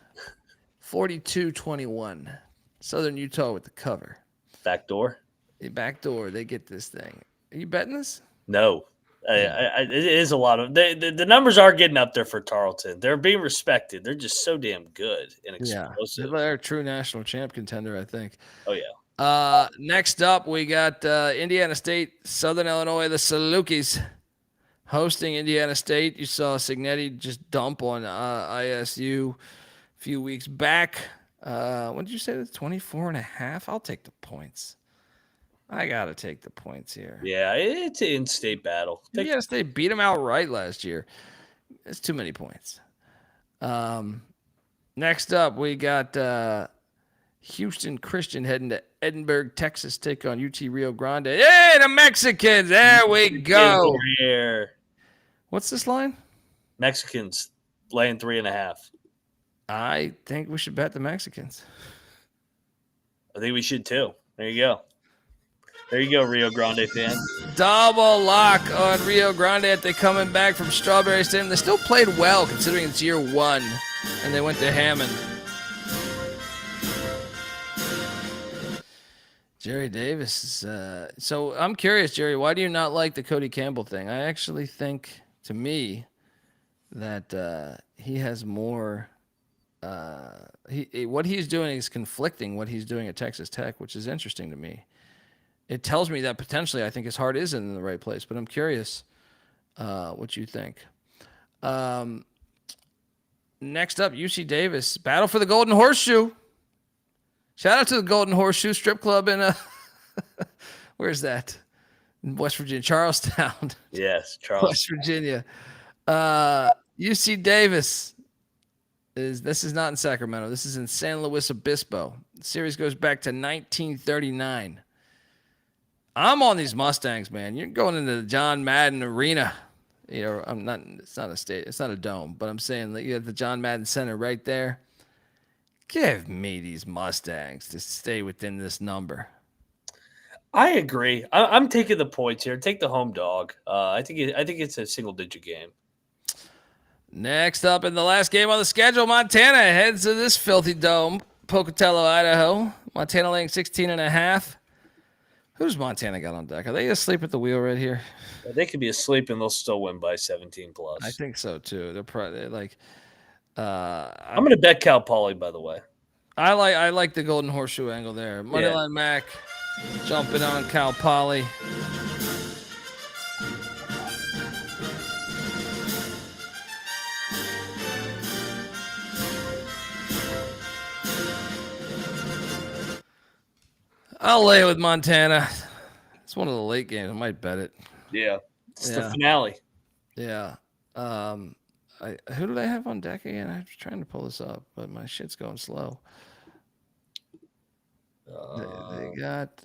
42-21. Southern Utah with the cover. Back door. The back door, they get this thing. Are you betting this? No. It is a lot of the numbers are getting up there for Tarleton. They're being respected. They're just so damn good and explosive. They're a true national champ contender, I think. Oh yeah. Next up, we got Indiana State, Southern Illinois, the Salukis hosting Indiana State. You saw Signetti just dump on ISU a few weeks back. What did you say? 24.5? I'll take the points. I got to take the points here. Yeah, it's an in-state battle. Indiana State beat them outright last year. It's too many points. Next up, we got Houston Christian heading to Edinburgh, Texas, take on UT Rio Grande. Hey, the Mexicans! There we go. Here. What's this line? Mexicans laying 3.5. I think we should bet the Mexicans. I think we should too. There you go. There you go, Rio Grande fan. Double lock on Rio Grande. They're coming back from Strawberry Stadium. They still played well considering it's year one, and they went to Hammond. Jerry Davis is so I'm curious, Jerry, why do you not like the Cody Campbell thing? I actually think, to me, that he has more what he's doing is conflicting what he's doing at Texas Tech, which is interesting to me. It tells me that potentially I think his heart is in the right place, but I'm curious what you think. Next up, UC Davis, battle for the Golden Horseshoe. Shout out to the Golden Horseshoe Strip Club in where's that? In West Virginia, Charlestown. Yes, Charlestown. West Virginia. UC Davis this is not in Sacramento. This is in San Luis Obispo. The series goes back to 1939. I'm on these Mustangs, man. You're going into the John Madden Arena. You know, I'm not. It's not a state. It's not a dome. But I'm saying that you have the John Madden Center right there. Give me these Mustangs to stay within this number. I agree. I'm taking the points here. Take the home dog. I think it's a single-digit game. Next up in the last game on the schedule, Montana heads to this filthy dome, Pocatello, Idaho. Montana laying 16.5. Who's Montana got on deck? Are they asleep at the wheel right here? They could be asleep and they'll still win by 17 plus. I think so too. They're probably like. I'm going to bet Cal Poly, by the way. I like the Golden Horseshoe angle there. Moneyline Mac jumping on Cal Poly. I'll lay it with Montana. It's one of the late games. I might bet it. Yeah. It's the finale. Yeah. Who did I have on deck again? I was trying to pull this up, but my shit's going slow. They got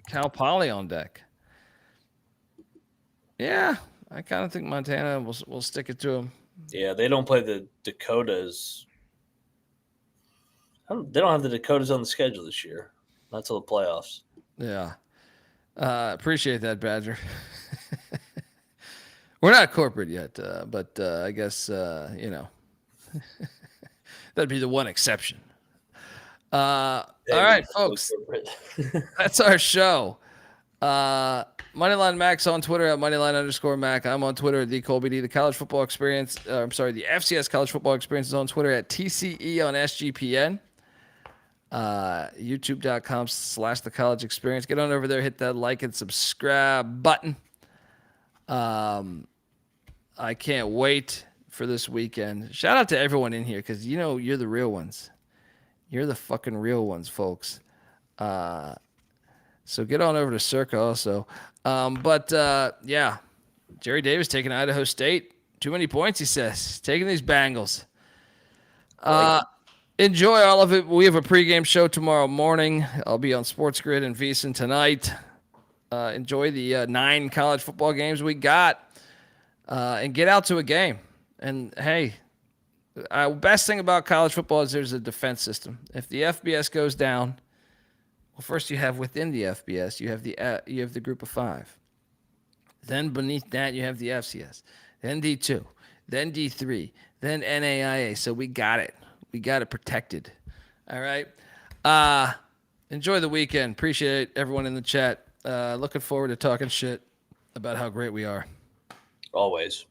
Cal Poly on deck. Yeah. I kind of think Montana will stick it to them. Yeah, they don't play the Dakotas. They don't have the Dakotas on the schedule this year. Not till the playoffs. Yeah. Appreciate that, Badger. We're not corporate yet, but I guess, that'd be the one exception. All right, folks. That's our show. Moneyline Mac's on Twitter at Moneyline_Mac. I'm on Twitter at TheColbyD. The College Football Experience, the FCS College Football Experience is on Twitter at TCE on SGPN. YouTube.com/The College Experience. Get on over there, hit that like and subscribe button. I can't wait for this weekend. Shout out to everyone in here because you're the real ones. You're the fucking real ones, folks. So get on over to Circa also. Jerry Davis taking Idaho State. Too many points, he says. Taking these Bengals. Enjoy all of it. We have a pregame show tomorrow morning. I'll be on Sports Grid and VSiN tonight. Enjoy the 9 college football games we got. And get out to a game. And, hey, best thing about college football is there's a defense system. If the FBS goes down, well, first you have within the FBS, you have the group of 5. Then beneath that, you have the FCS. Then D2. Then D3. Then NAIA. So we got it. We got it protected. All right. Enjoy the weekend. Appreciate everyone in the chat. Looking forward to talking shit about how great we are. Always.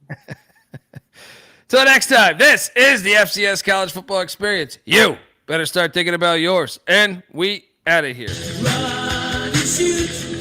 Till next time, this is the FCS College Football Experience. You better start thinking about yours. And we out of here. Run and shoot.